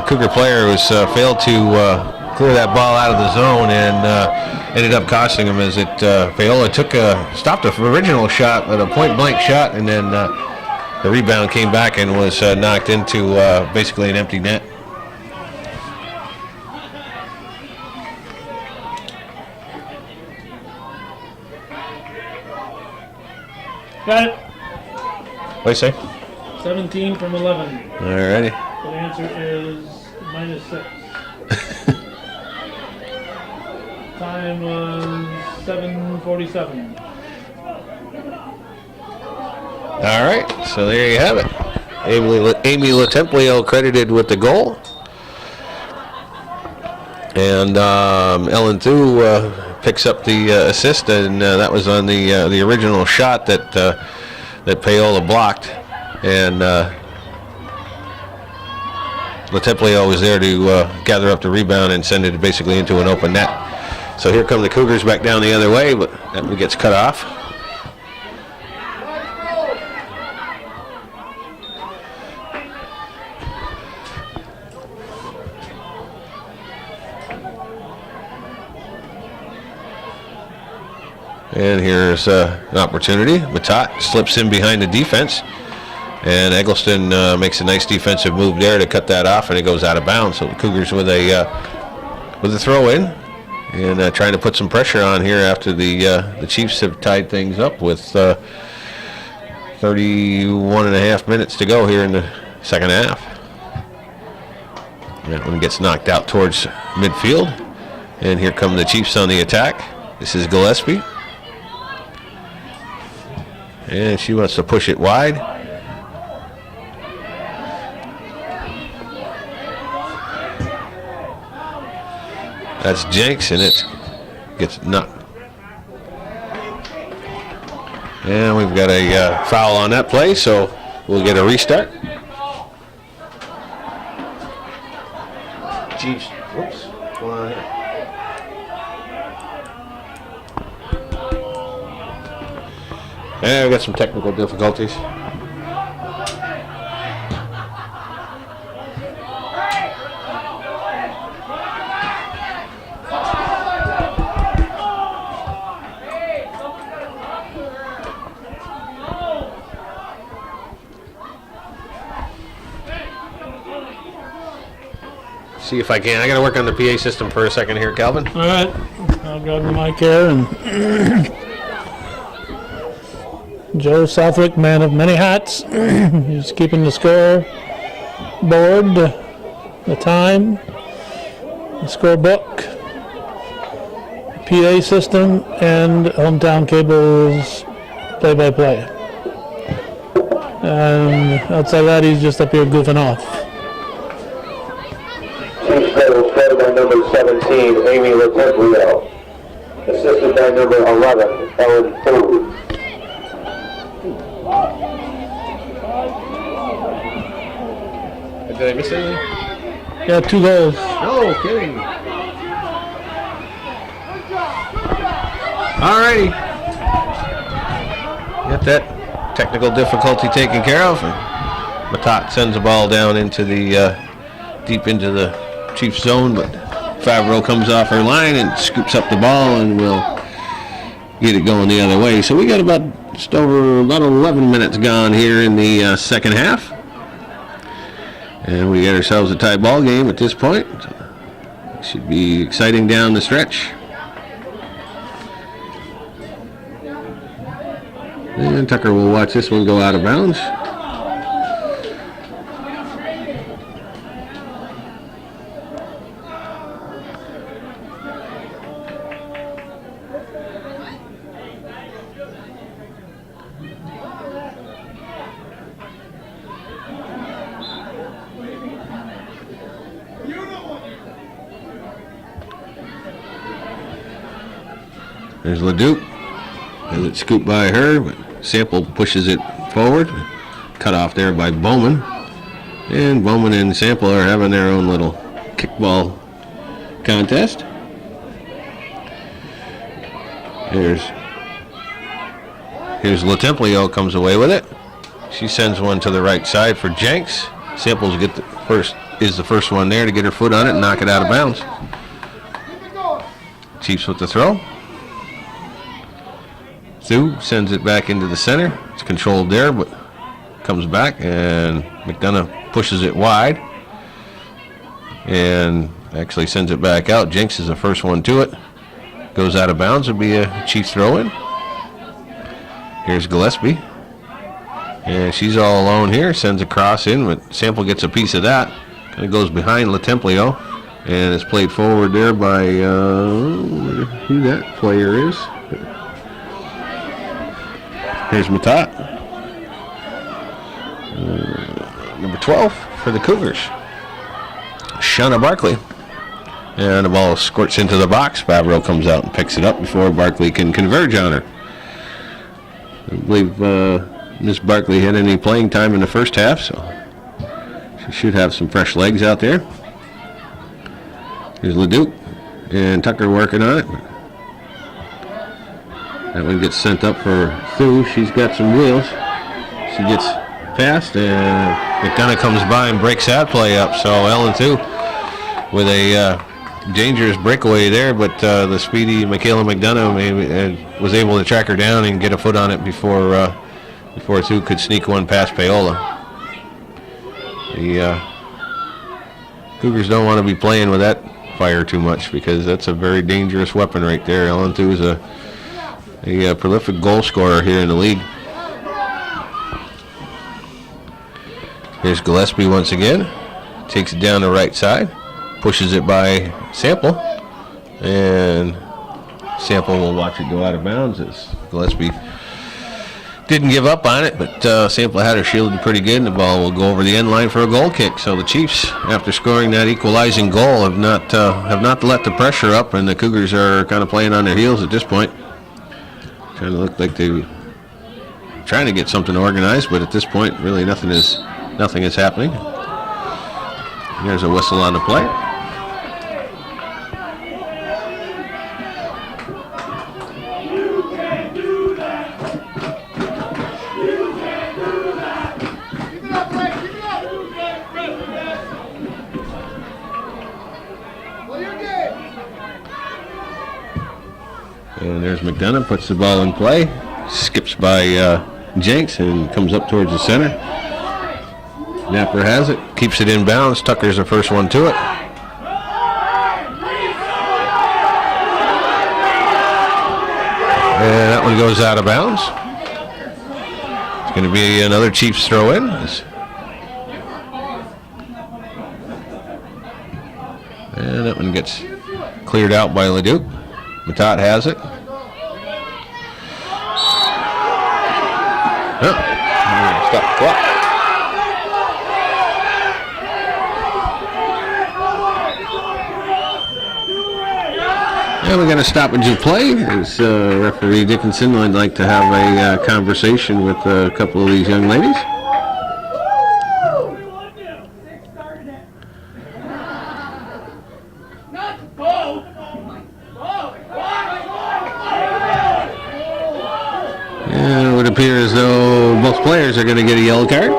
Cougar player was failed to clear that ball out of the zone and ended up costing him as Paola stopped the original shot with a point-blank shot, and then the rebound came back and was knocked into basically an empty net. Got it. What do you say? 17 from 11. Alrighty. The answer is -6. Time was 7:47. All right, so there you have it. Amy LaTemplio credited with the goal. And Ellen Thu picks up the assist, and that was on the original shot that Paola blocked. And LaTemplio was there to gather up the rebound and send it basically into an open net. So here come the Cougars back down the other way, but that one gets cut off. And here's an opportunity. Matat slips in behind the defense, and Eggleston makes a nice defensive move there to cut that off, and it goes out of bounds. So the Cougars with a throw in, and trying to put some pressure on here after the Chiefs have tied things up with 31 and a half minutes to go here in the second half. That one gets knocked out towards midfield, and here come the Chiefs on the attack. This is Gillespie. And she wants to push it wide. That's Jenks, and it gets knocked. And we've got a foul on that play, so we'll get a restart. Chiefs, whoops, what's going on here? Yeah, we got some technical difficulties. See if I can. I got to work on the PA system for a second here, Calvin. All right. I'll grab the mic here. And Joe Southwick, man of many hats. He's keeping the score board the time, the scorebook, PA system, and Hometown Cable's play-by-play. And outside that, he's just up here goofing off. Chiefs medal started by number 17, Amy Latemplio. Assisted by number 11, Ellen Food. Did I miss anything? Yeah, 2 goals. No kidding. Alrighty. Got that technical difficulty taken care of. Matat sends the ball down into the deep into the Chiefs zone, but Favreau comes off her line and scoops up the ball and will get it going the other way. So we got about 11 minutes gone here in the second half. And we get ourselves a tie ball game at this point. It should be exciting down the stretch. And Tucker will watch this one go out of bounds. There's Leduc. Has it scooped by her, but Sample pushes it forward. Cut off there by Bowman. And Bowman and Sample are having their own little kickball contest. Here's Latemplio comes away with it. She sends one to the right side for Jenks. Samples is the first one there to get her foot on it and knock it out of bounds. Chiefs with the throw. Thu sends it back into the center. It's controlled there, but comes back, and McDonough pushes it wide and actually sends it back out. Jenks is the first one to it. Goes out of bounds. It'll be a Chiefs throw-in. Here's Gillespie. And she's all alone here. Sends a cross in, but Sample gets a piece of that. Kind of goes behind Latemplio, and it's played forward there by who that player is. Here's Matat. Number 12 for the Cougars. Shauna Barkley. And the ball squirts into the box. Favreau comes out and picks it up before Barkley can converge on her. I believe Miss Barkley had any playing time in the first half, so she should have some fresh legs out there. Here's Leduc and Tucker working on it. That one gets sent up for Thu. She's got some wheels. She gets past, and McDonough comes by and breaks that play up. So Ellen Thu with a dangerous breakaway there, but the speedy Michaela McDonough was able to track her down and get a foot on it before Thu could sneak one past Paola. The Cougars don't want to be playing with that fire too much because that's a very dangerous weapon right there. Ellen Thu is a prolific goal scorer here in the league. Here's Gillespie once again. Takes it down the right side. Pushes it by Sample. And Sample will watch it go out of bounds as Gillespie didn't give up on it, but Sample had her shielded pretty good, and the ball will go over the end line for a goal kick. So the Chiefs, after scoring that equalizing goal, have not let the pressure up, and the Cougars are kind of playing on their heels at this point. Trying to look like they're trying to get something organized, but at this point, really nothing is happening. There's a whistle on the play. And there's McDonough, puts the ball in play, skips by Jenks and comes up towards the center. Napper has it, keeps it in bounds. Tucker's the first one to it. And that one goes out of bounds. It's going to be another Chiefs throw in. And that one gets cleared out by Leduc. Matat has it. Stop the clock. And we're going to stoppage of play. As referee Dickinson would like to have a conversation with a couple of these young ladies. And it would appear as though both players are going to get a yellow card.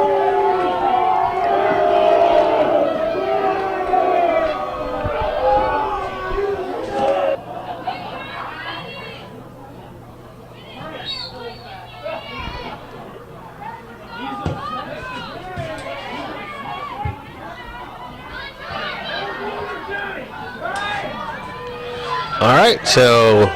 All right, so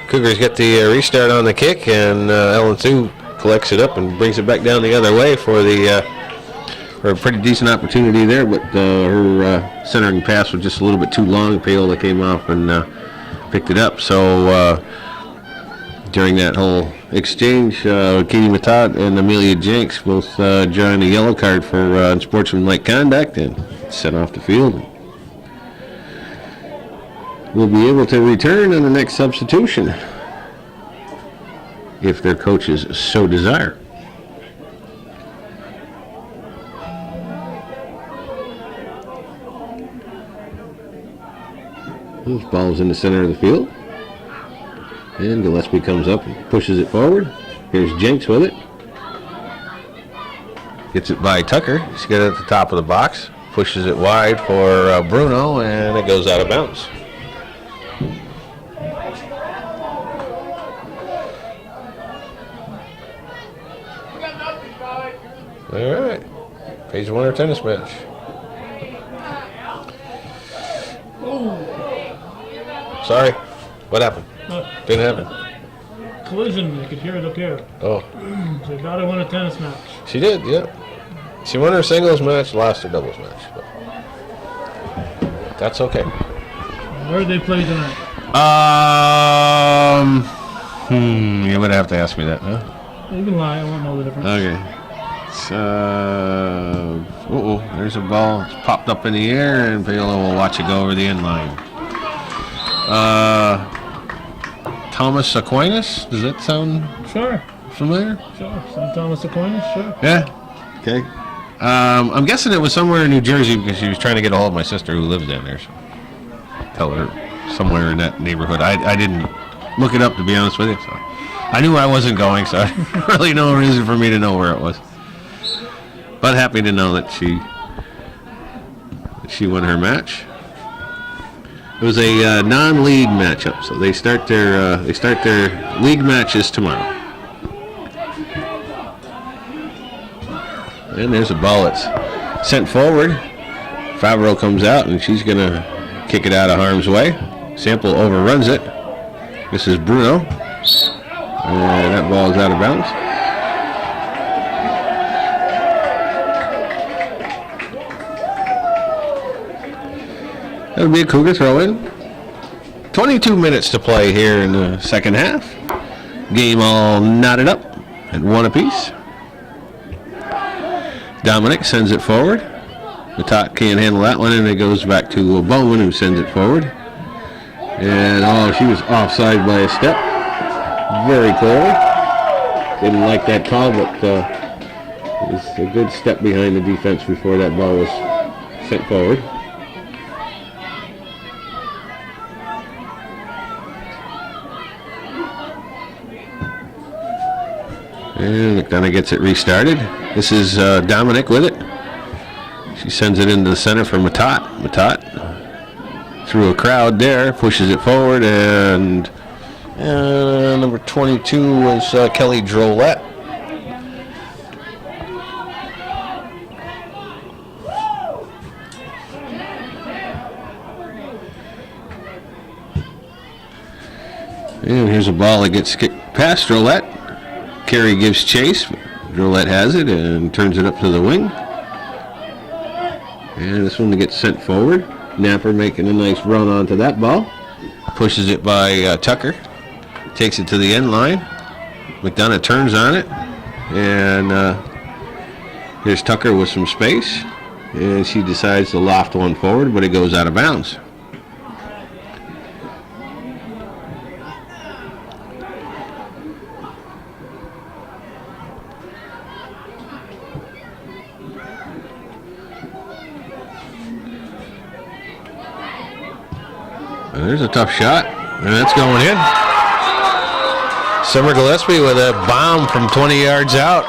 Cougars get the restart on the kick, and Ellen Sue collects it up and brings it back down the other way for a pretty decent opportunity there, but her centering pass was just a little bit too long. Paola came off and picked it up. So during that whole exchange, Katie Matat and Amelia Jenks both drawing a yellow card for unsportsmanlike conduct and sent off the field. Will be able to return on the next substitution if their coaches so desire. This ball is in the center of the field, and Gillespie comes up and pushes it forward. Here's Jenks with it. Gets it by Tucker. He's got it at the top of the box. Pushes it wide for Bruno, and it goes out of bounds. All right, page one or tennis match. Sorry, what happened? Didn't happen. Collision, I could hear it up here. Oh. So I gotta win a tennis match. She did, yeah. She won her singles match, lost her doubles match. But that's okay. Where did they play tonight? You would have to ask me that, huh? You can lie, I won't know the difference. Okay. There's a ball. It's popped up in the air, and Paola will watch it go over the end line. Thomas Aquinas, does that sound familiar? Sure. St. Thomas Aquinas, sure. Yeah. Okay. I'm guessing it was somewhere in New Jersey because she was trying to get a hold of my sister who lives down there. So tell her somewhere in that neighborhood. I didn't look it up, to be honest with you. So I knew I wasn't going, so really no reason for me to know where it was. But happy to know that she won her match. It was a non-league matchup, so they start their league matches tomorrow. And there's a ball that's sent forward. Favreau comes out, and she's gonna kick it out of harm's way. Sample overruns it. This is Bruno, and that ball is out of bounds. That'll be a Cougar throw-in. 22 minutes to play here in the second half. Game all knotted up at one apiece. Dominic sends it forward. Matat can't handle that one, and it goes back to Bowman, who sends it forward. And, she was offside by a step. Very clearly. Didn't like that call, but it was a good step behind the defense before that ball was sent forward. And McDonough gets it restarted. This is Dominic with it. She sends it into the center for Matat. Matat, through a crowd there, pushes it forward, and number 22 was Kelly Drolet. And here's a ball that gets kicked past Drolet. Carey gives chase. Drolet has it and turns it up to the wing. And this one gets sent forward. Napper making a nice run onto that ball. Pushes it by Tucker. Takes it to the end line. McDonough turns on it. And here's Tucker with some space. And she decides to loft one forward, but it goes out of bounds. And there's a tough shot, and that's going in. Summer Gillespie with a bomb from 20 yards out.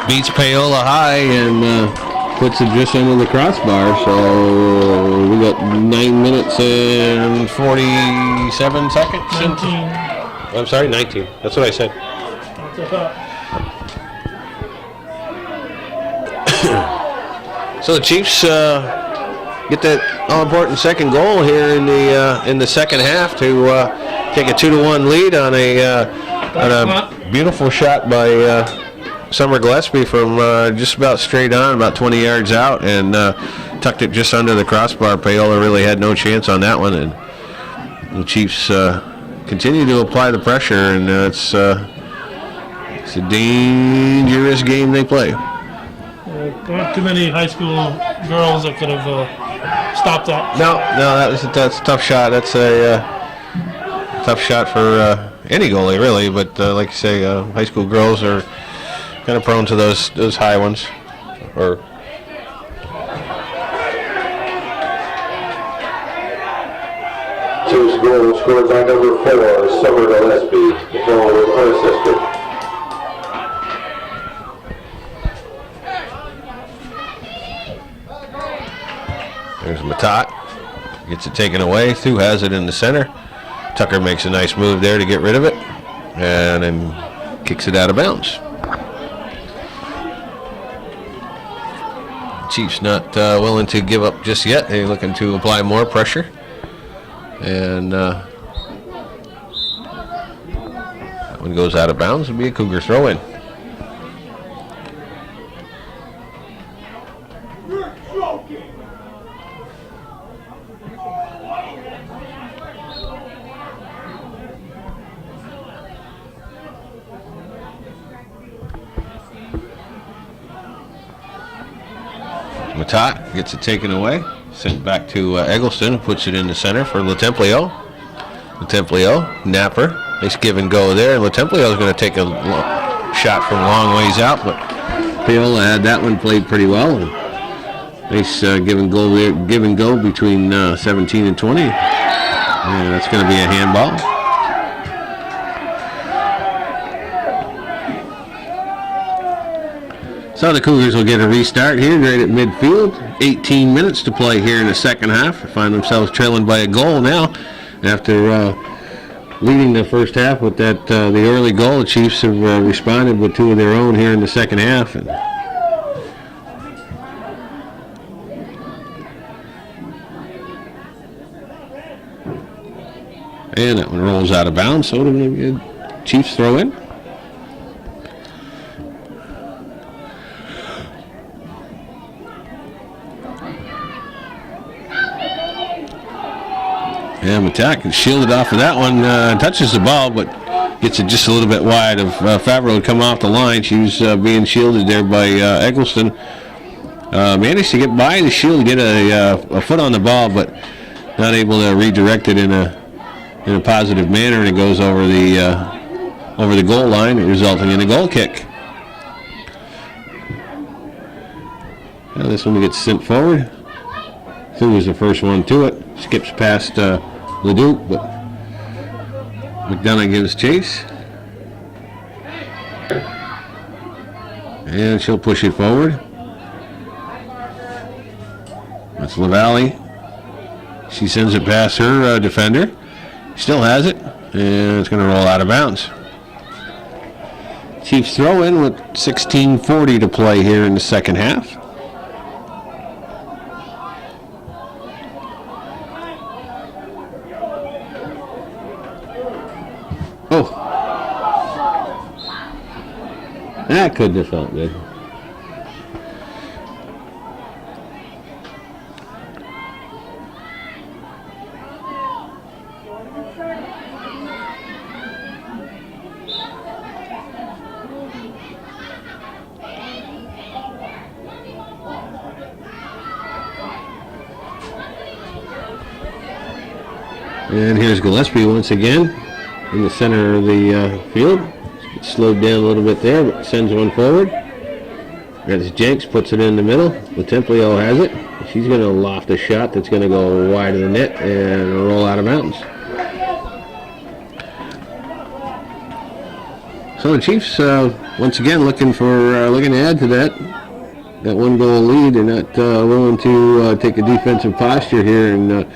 Beats Paola high and puts it just under the crossbar. So we got 9 minutes and 47 seconds. 19. I'm sorry, 19. That's what I said. That's a thought. So the Chiefs get that all-important second goal here in the second half to take a 2-1 lead on a beautiful shot by Summer Gillespie from just about straight on, about 20 yards out, and tucked it just under the crossbar. Paola really had no chance on that one, and the Chiefs continue to apply the pressure, and it's a dangerous game they play. There weren't too many high school girls that could have stopped that. No, that's a tough shot. That's a tough shot for any goalie, really. But like you say, high school girls are kind of prone to those high ones. Or Chiefs goal scored by number 4, Summer Gillespie. The goal was unassisted. there's Matat. Gets it taken away. Thu has it in the center. Tucker makes a nice move there to get rid of it. And then kicks it out of bounds. Chiefs not willing to give up just yet. They're looking to apply more pressure. And that one goes out of bounds. It'll be a Cougar throw-in. Matat gets it taken away, sent back to Eggleston, puts it in the center for LaTemplio. LaTemplio, Napper, nice give and go there. LaTemplio is going to take a shot from a long ways out, but Paola had that one played pretty well. Nice give and go there, give and go between 17 and 20. And that's going to be a handball. So the Cougars will get a restart here right at midfield. 18 minutes to play here in the second half. They find themselves trailing by a goal now. After leading the first half with that the early goal, the Chiefs have responded with 2 of their own here in the second half. And that one rolls out of bounds, so it'll be a Chiefs throw in. And Matak is shielded off of that one, touches the ball, but gets it just a little bit wide of Favreau to come off the line. She was being shielded there by Eggleston. Managed to get by the shield, get a foot on the ball, but not able to redirect it in a positive manner, and it goes over the goal line, resulting in a goal kick. Now this one gets sent forward. Thu was the first one to it. Skips past Leduc, but McDonough gives chase. And she'll push it forward. That's LaValle. She sends it past her defender. Still has it, and it's going to roll out of bounds. Chiefs throw in with 16:40 to play here in the second half. Oh, that couldn't have felt good. And here's Gillespie once again in the center of the field. Slowed down a little bit there, but sends one forward. That's Jenks, puts it in the middle. Latemplio has it. She's going to loft a shot that's going to go wide of the net and roll out of bounds. So the Chiefs, once again, looking to add to that one goal lead. They're not willing to take a defensive posture here and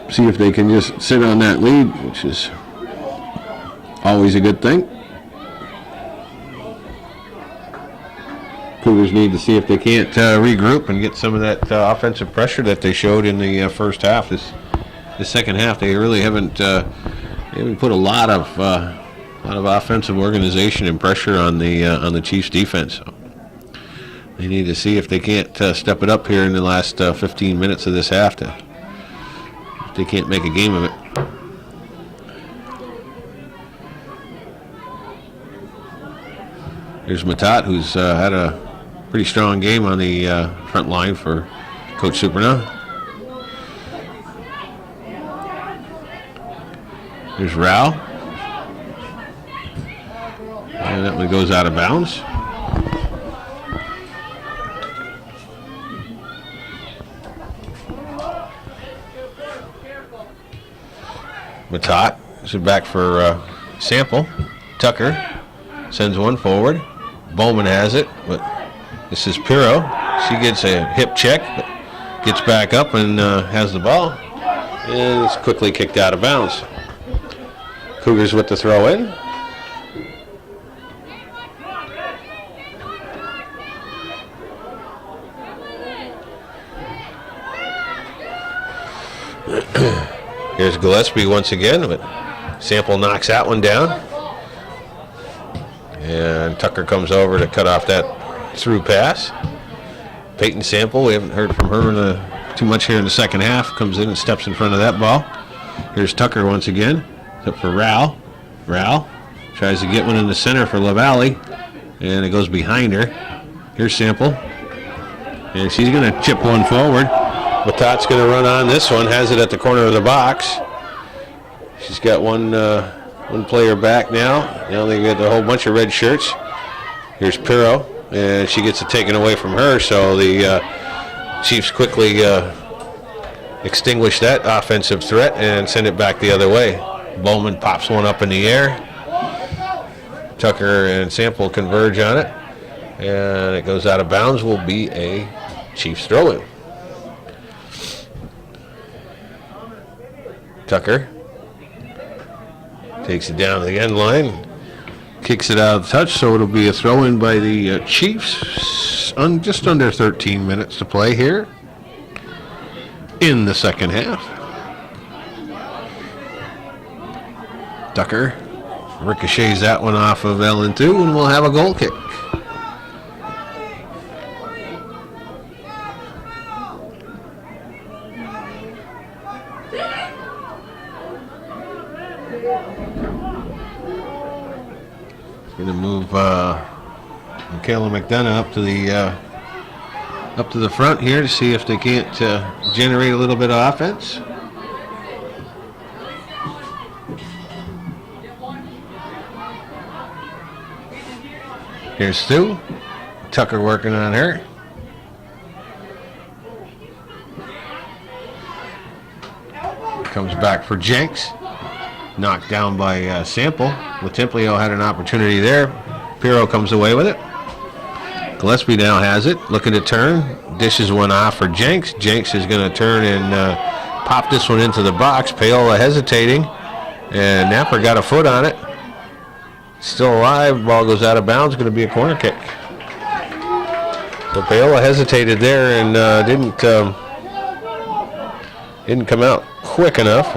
see if they can just sit on that lead, which is always a good thing. Cougars need to see if they can't regroup and get some of that offensive pressure that they showed in the first half. This second half, they really haven't put a lot of offensive organization and pressure on the Chiefs defense. So they need to see if they can't step it up here in the last 15 minutes of this half. If they can't make a game of it. Here's Matat, who's had a pretty strong game on the front line for Coach Superna. Here's Rao. And that one goes out of bounds. Matat is back for Sample. Tucker sends one forward. Bowman has it, but this is Pirro. She gets a hip check, but gets back up and has the ball. And it's quickly kicked out of bounds. Cougars with the throw in. Here's Gillespie once again, but Sample knocks that one down. And Tucker comes over to cut off that through pass. Peyton Sample, we haven't heard from her too much here in the second half, comes in and steps in front of that ball. Here's Tucker once again, up for Rao. Rao tries to get one in the center for LaValle, and it goes behind her. Here's Sample, and she's going to chip one forward. Matat's going to run on this one, has it at the corner of the box. She's got one player back now. Now they get a whole bunch of red shirts. Here's Pirro, and she gets it taken away from her, so the Chiefs quickly extinguish that offensive threat and send it back the other way. Bowman pops one up in the air. Tucker and Sample converge on it, and it goes out of bounds. Will be a Chiefs throw-in. Tucker takes it down to the end line, kicks it out of touch, so it'll be a throw-in by the Chiefs. Just under 13 minutes to play here in the second half. Tucker ricochets that one off of Ellen too, and we'll have a goal kick. Going to move Michaela McDonough up to the front here to see if they can't generate a little bit of offense. Here's Stu. Tucker working on her. Comes back for Jenks. Knocked down by Sample. Latemplio had an opportunity there. Pirro comes away with it. Gillespie now has it. Looking to turn. Dishes one off for Jenks. Jenks is going to turn and pop this one into the box. Paola hesitating. And Napper got a foot on it. Still alive. Ball goes out of bounds. Going to be a corner kick. So Paola hesitated there and didn't come out quick enough.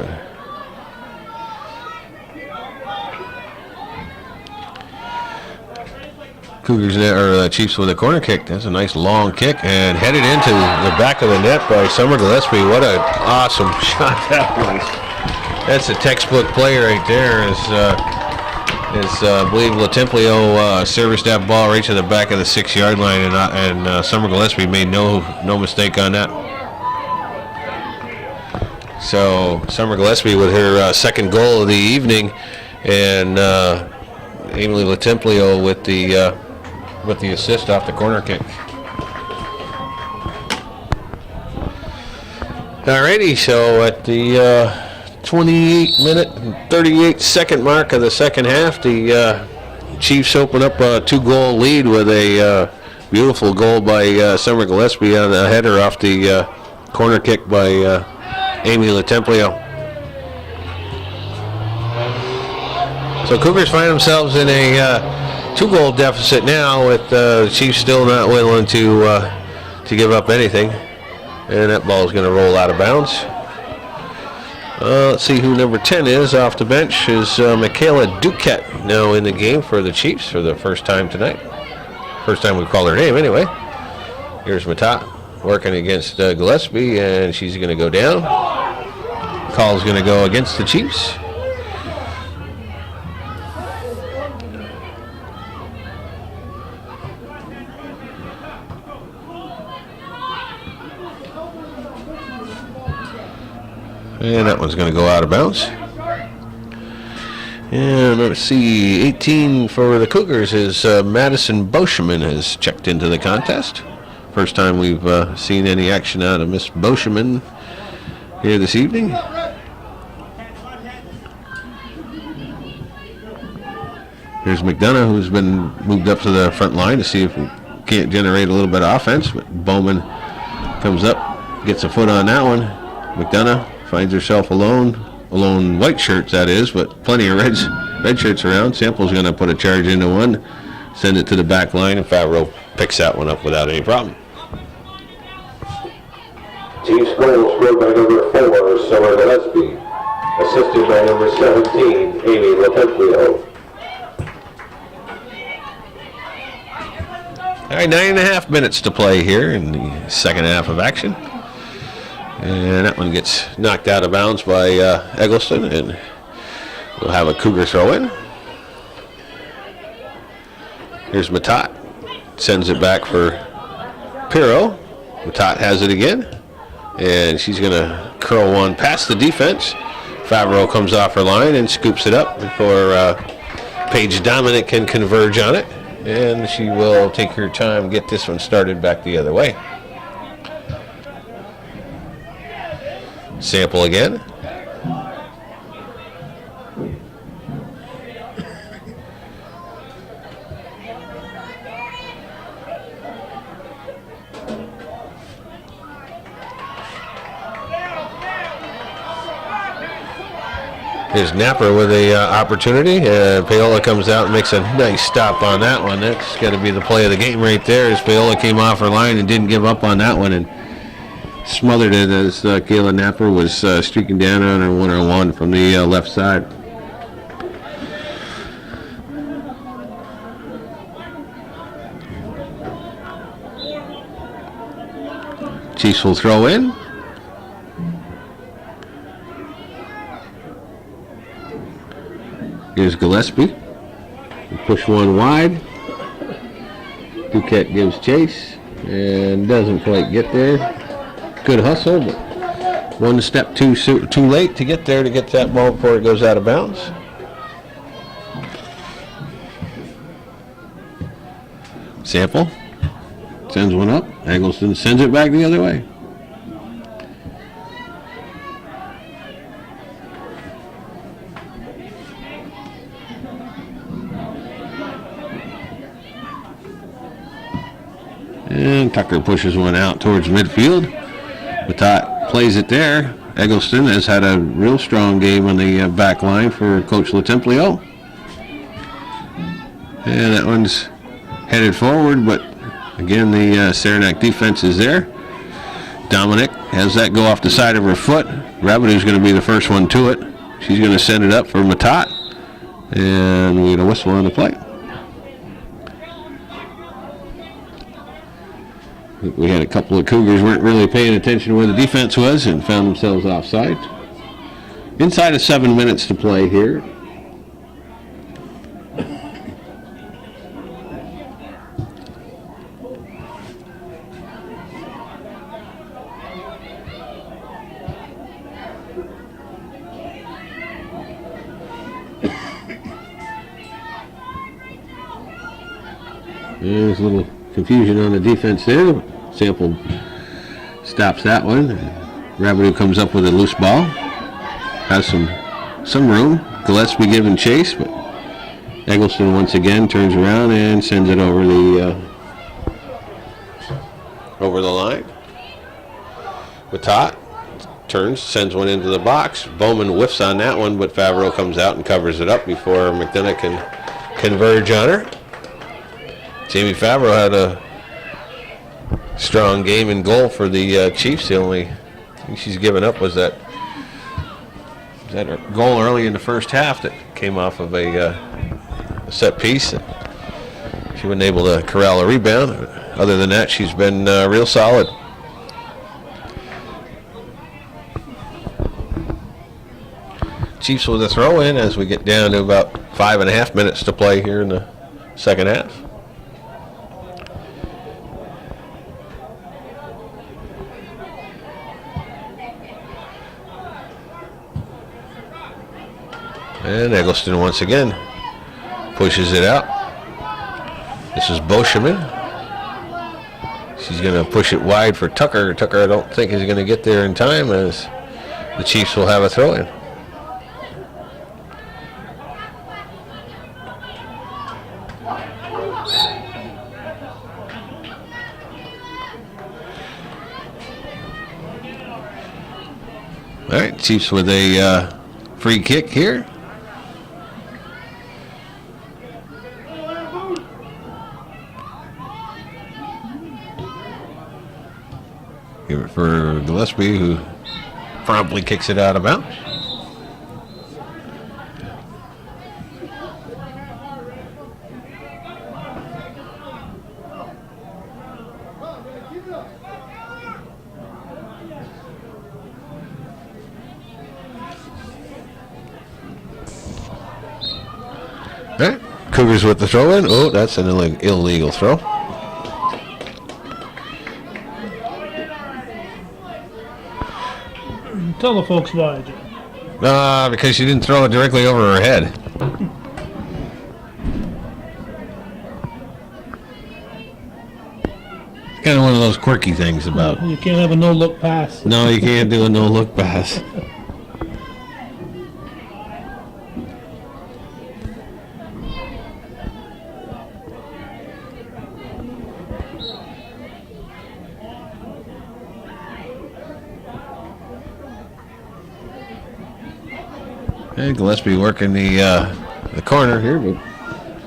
Cougars or Chiefs with a corner kick. That's a nice long kick and headed into the back of the net by Summer Gillespie. What an awesome shot that was. That's a textbook play right there. I believe Latemplio serviced that ball right to the back of the 6-yard line, and Summer Gillespie made no mistake on that. So Summer Gillespie with her second goal of the evening, and Emily Latemplio with the assist off the corner kick. Alrighty, so at the 28-minute and 38-second mark of the second half, the Chiefs open up a 2-goal lead with a beautiful goal by Summer Gillespie on a header off the corner kick by Amy Latemplio. So Cougars find themselves in a 2-goal deficit now, with the Chiefs still not willing to give up anything. And that ball is going to roll out of bounds. Let's see who number 10 is off the bench. Is Michaela Duquette now in the game for the Chiefs for the first time tonight. First time we call her name anyway. Here's Matat working against Gillespie, and she's going to go down. Call's going to go against the Chiefs. And that one's going to go out of bounds. And let's see, 18 for the Cougars is Madison Boscheman has checked into the contest. First time we've seen any action out of Miss Boscheman here this evening. Here's McDonough, who's been moved up to the front line to see if we can't generate a little bit of offense. But Bowman comes up, gets a foot on that one. McDonough finds herself alone white shirts, that is, but plenty of red shirts around. Sample's going to put a charge into one, send it to the back line, and Favreau picks that one up without any problem. Chiefs goal scored by number 4, Summer Gillespie, assisted by number 17, Amy Latemplio. All right, 9.5 minutes to play here in the second half of action. And that one gets knocked out of bounds by Eggleston, and we'll have a Cougar throw in. Here's Matat. Sends it back for Pirro. Matat has it again, and she's going to curl one past the defense. Favreau comes off her line and scoops it up before Paige Dominic can converge on it, and she will take her time, get this one started back the other way. Sample again. Here's Napper with a opportunity, and Paola comes out and makes a nice stop on that one. That's got to be the play of the game right there, as Paola came off her line and didn't give up on that one and smothered it as Kayla Napper was streaking down on her one-on-one from the left side. Chiefs will throw in. Here's Gillespie. Push one wide. Duquette gives chase and doesn't quite get there. Good hustle, but one step too late to get there to get that ball before it goes out of bounds. Sample sends one up. Eggleston sends it back the other way. And Tucker pushes one out towards midfield. Matat plays it there. Eggleston has had a real strong game on the back line for Coach Latemplio. And that one's headed forward, but again, the Saranac defense is there. Dominic has that go off the side of her foot. Rabideau's going to be the first one to it. She's going to send it up for Matat. And we get a whistle on the play. We had a couple of Cougars weren't really paying attention to where the defense was and found themselves offside. Inside of 7 minutes to play here. There's a little confusion on the defense there. Sample stops that one. Rabideau comes up with a loose ball. Has some room. Gillespie giving chase, but Eggleston once again turns around and sends it over the line. Batat turns, sends one into the box. Bowman whiffs on that one, but Favreau comes out and covers it up before McDonough can converge on her. Jamie Favreau had a strong game in goal for the Chiefs. The only thing she's given up was that goal early in the first half that came off of a set piece. She wasn't able to corral a rebound. Other than that, she's been real solid. Chiefs with a throw in as we get down to about 5.5 minutes to play here in the second half. And Eggleston once again pushes it out. This is Boscheman. She's going to push it wide for Tucker. Tucker, I don't think, is going to get there in time, as the Chiefs will have a throw in. All right, Chiefs with a free kick here. Give it for Gillespie, who promptly kicks it out of bounds. All right, Cougars with the throw in. Oh, that's an illegal throw. Tell the folks why, Joe. Because she didn't throw it directly over her head. It's kind of one of those quirky things about. You can't have a no-look pass. No, you can't do a no-look pass. And Gillespie working the corner here, but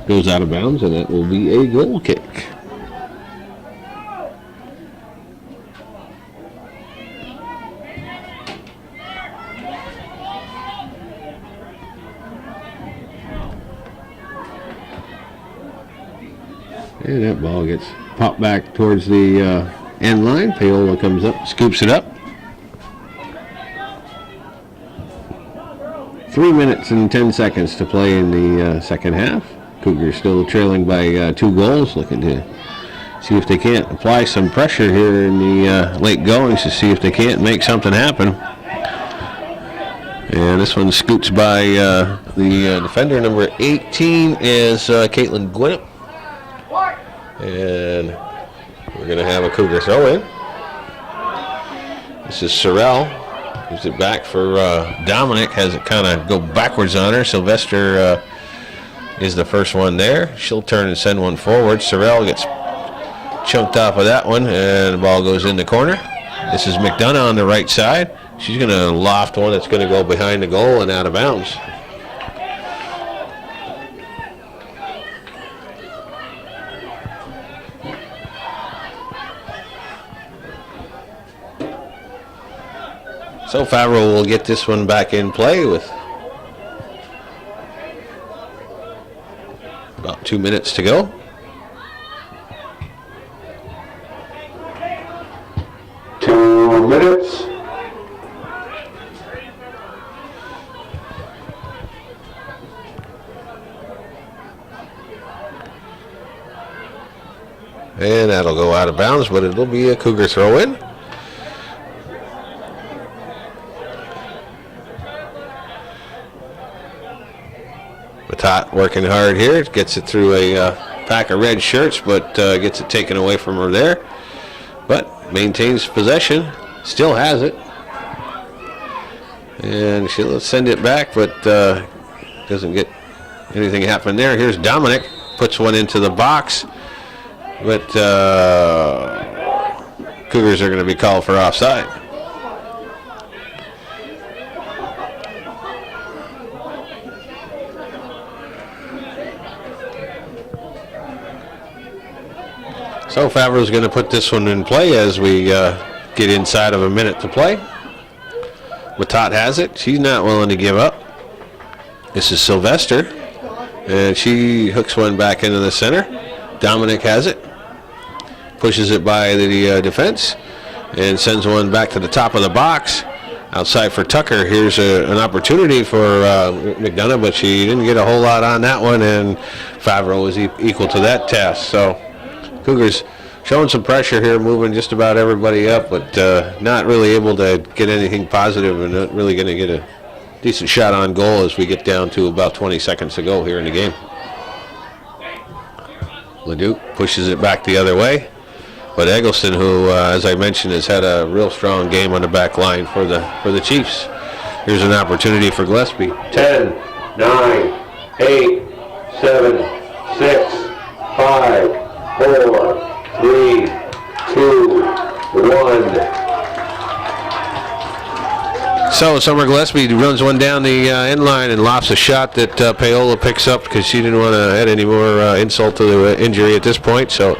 goes out of bounds, and that will be a goal kick. And that ball gets popped back towards the end line. Paola comes up, scoops it up. 3 minutes and 10 seconds to play in the second half. Cougars still trailing by 2 goals, looking to see if they can't apply some pressure here in the late goings to see if they can't make something happen. And this one scoots by the defender, number 18 is Caitlin Gwinnett. And we're going to have a Cougar throw in. This is Sorrell. Gives it back for Dominic. Has it kind of go backwards on her. Sylvester is the first one there. She'll turn and send one forward. Sorrell gets chunked off of that one, and the ball goes in the corner. This is McDonough on the right side. She's going to loft one that's going to go behind the goal and out of bounds. So Favreau will get this one back in play with about 2 minutes to go. Two minutes. And that'll go out of bounds, but it'll be a Cougar throw in. Batat working hard here, gets it through a pack of red shirts, but gets it taken away from her there. But maintains possession, still has it. And she'll send it back, but doesn't get anything happen there. Here's Dominic, puts one into the box, but Cougars are going to be called for offside. So Favreau's going to put this one in play as we get inside of a minute to play. Matot has it. She's not willing to give up. This is Sylvester, and she hooks one back into the center. Dominic has it. Pushes it by the defense and sends one back to the top of the box. Outside for Tucker. Here's an opportunity for McDonough, but she didn't get a whole lot on that one, and Favreau was equal to that task. So Cougars showing some pressure here, moving just about everybody up, but not really able to get anything positive and not really going to get a decent shot on goal as we get down to about 20 seconds to go here in the game. Leduc pushes it back the other way, but Eggleston, who, as I mentioned, has had a real strong game on the back line for the Chiefs. Here's an opportunity for Gillespie. 10, 9, 8, 7, 6, 5, 4, 3, 2, 1. So Summer Gillespie runs one down the end line and lofts a shot that Paola picks up because she didn't want to add any more insult to the injury at this point. So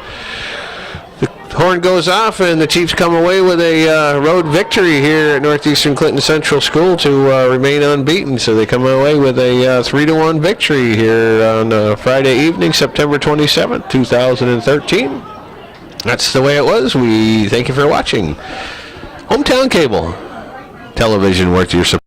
the horn goes off and the Chiefs come away with a road victory here at Northeastern Clinton Central School to remain unbeaten. So they come away with a 3-1 victory here on Friday evening, September 27th, 2013. That's the way it was. We thank you for watching. Hometown Cable Television worth your support.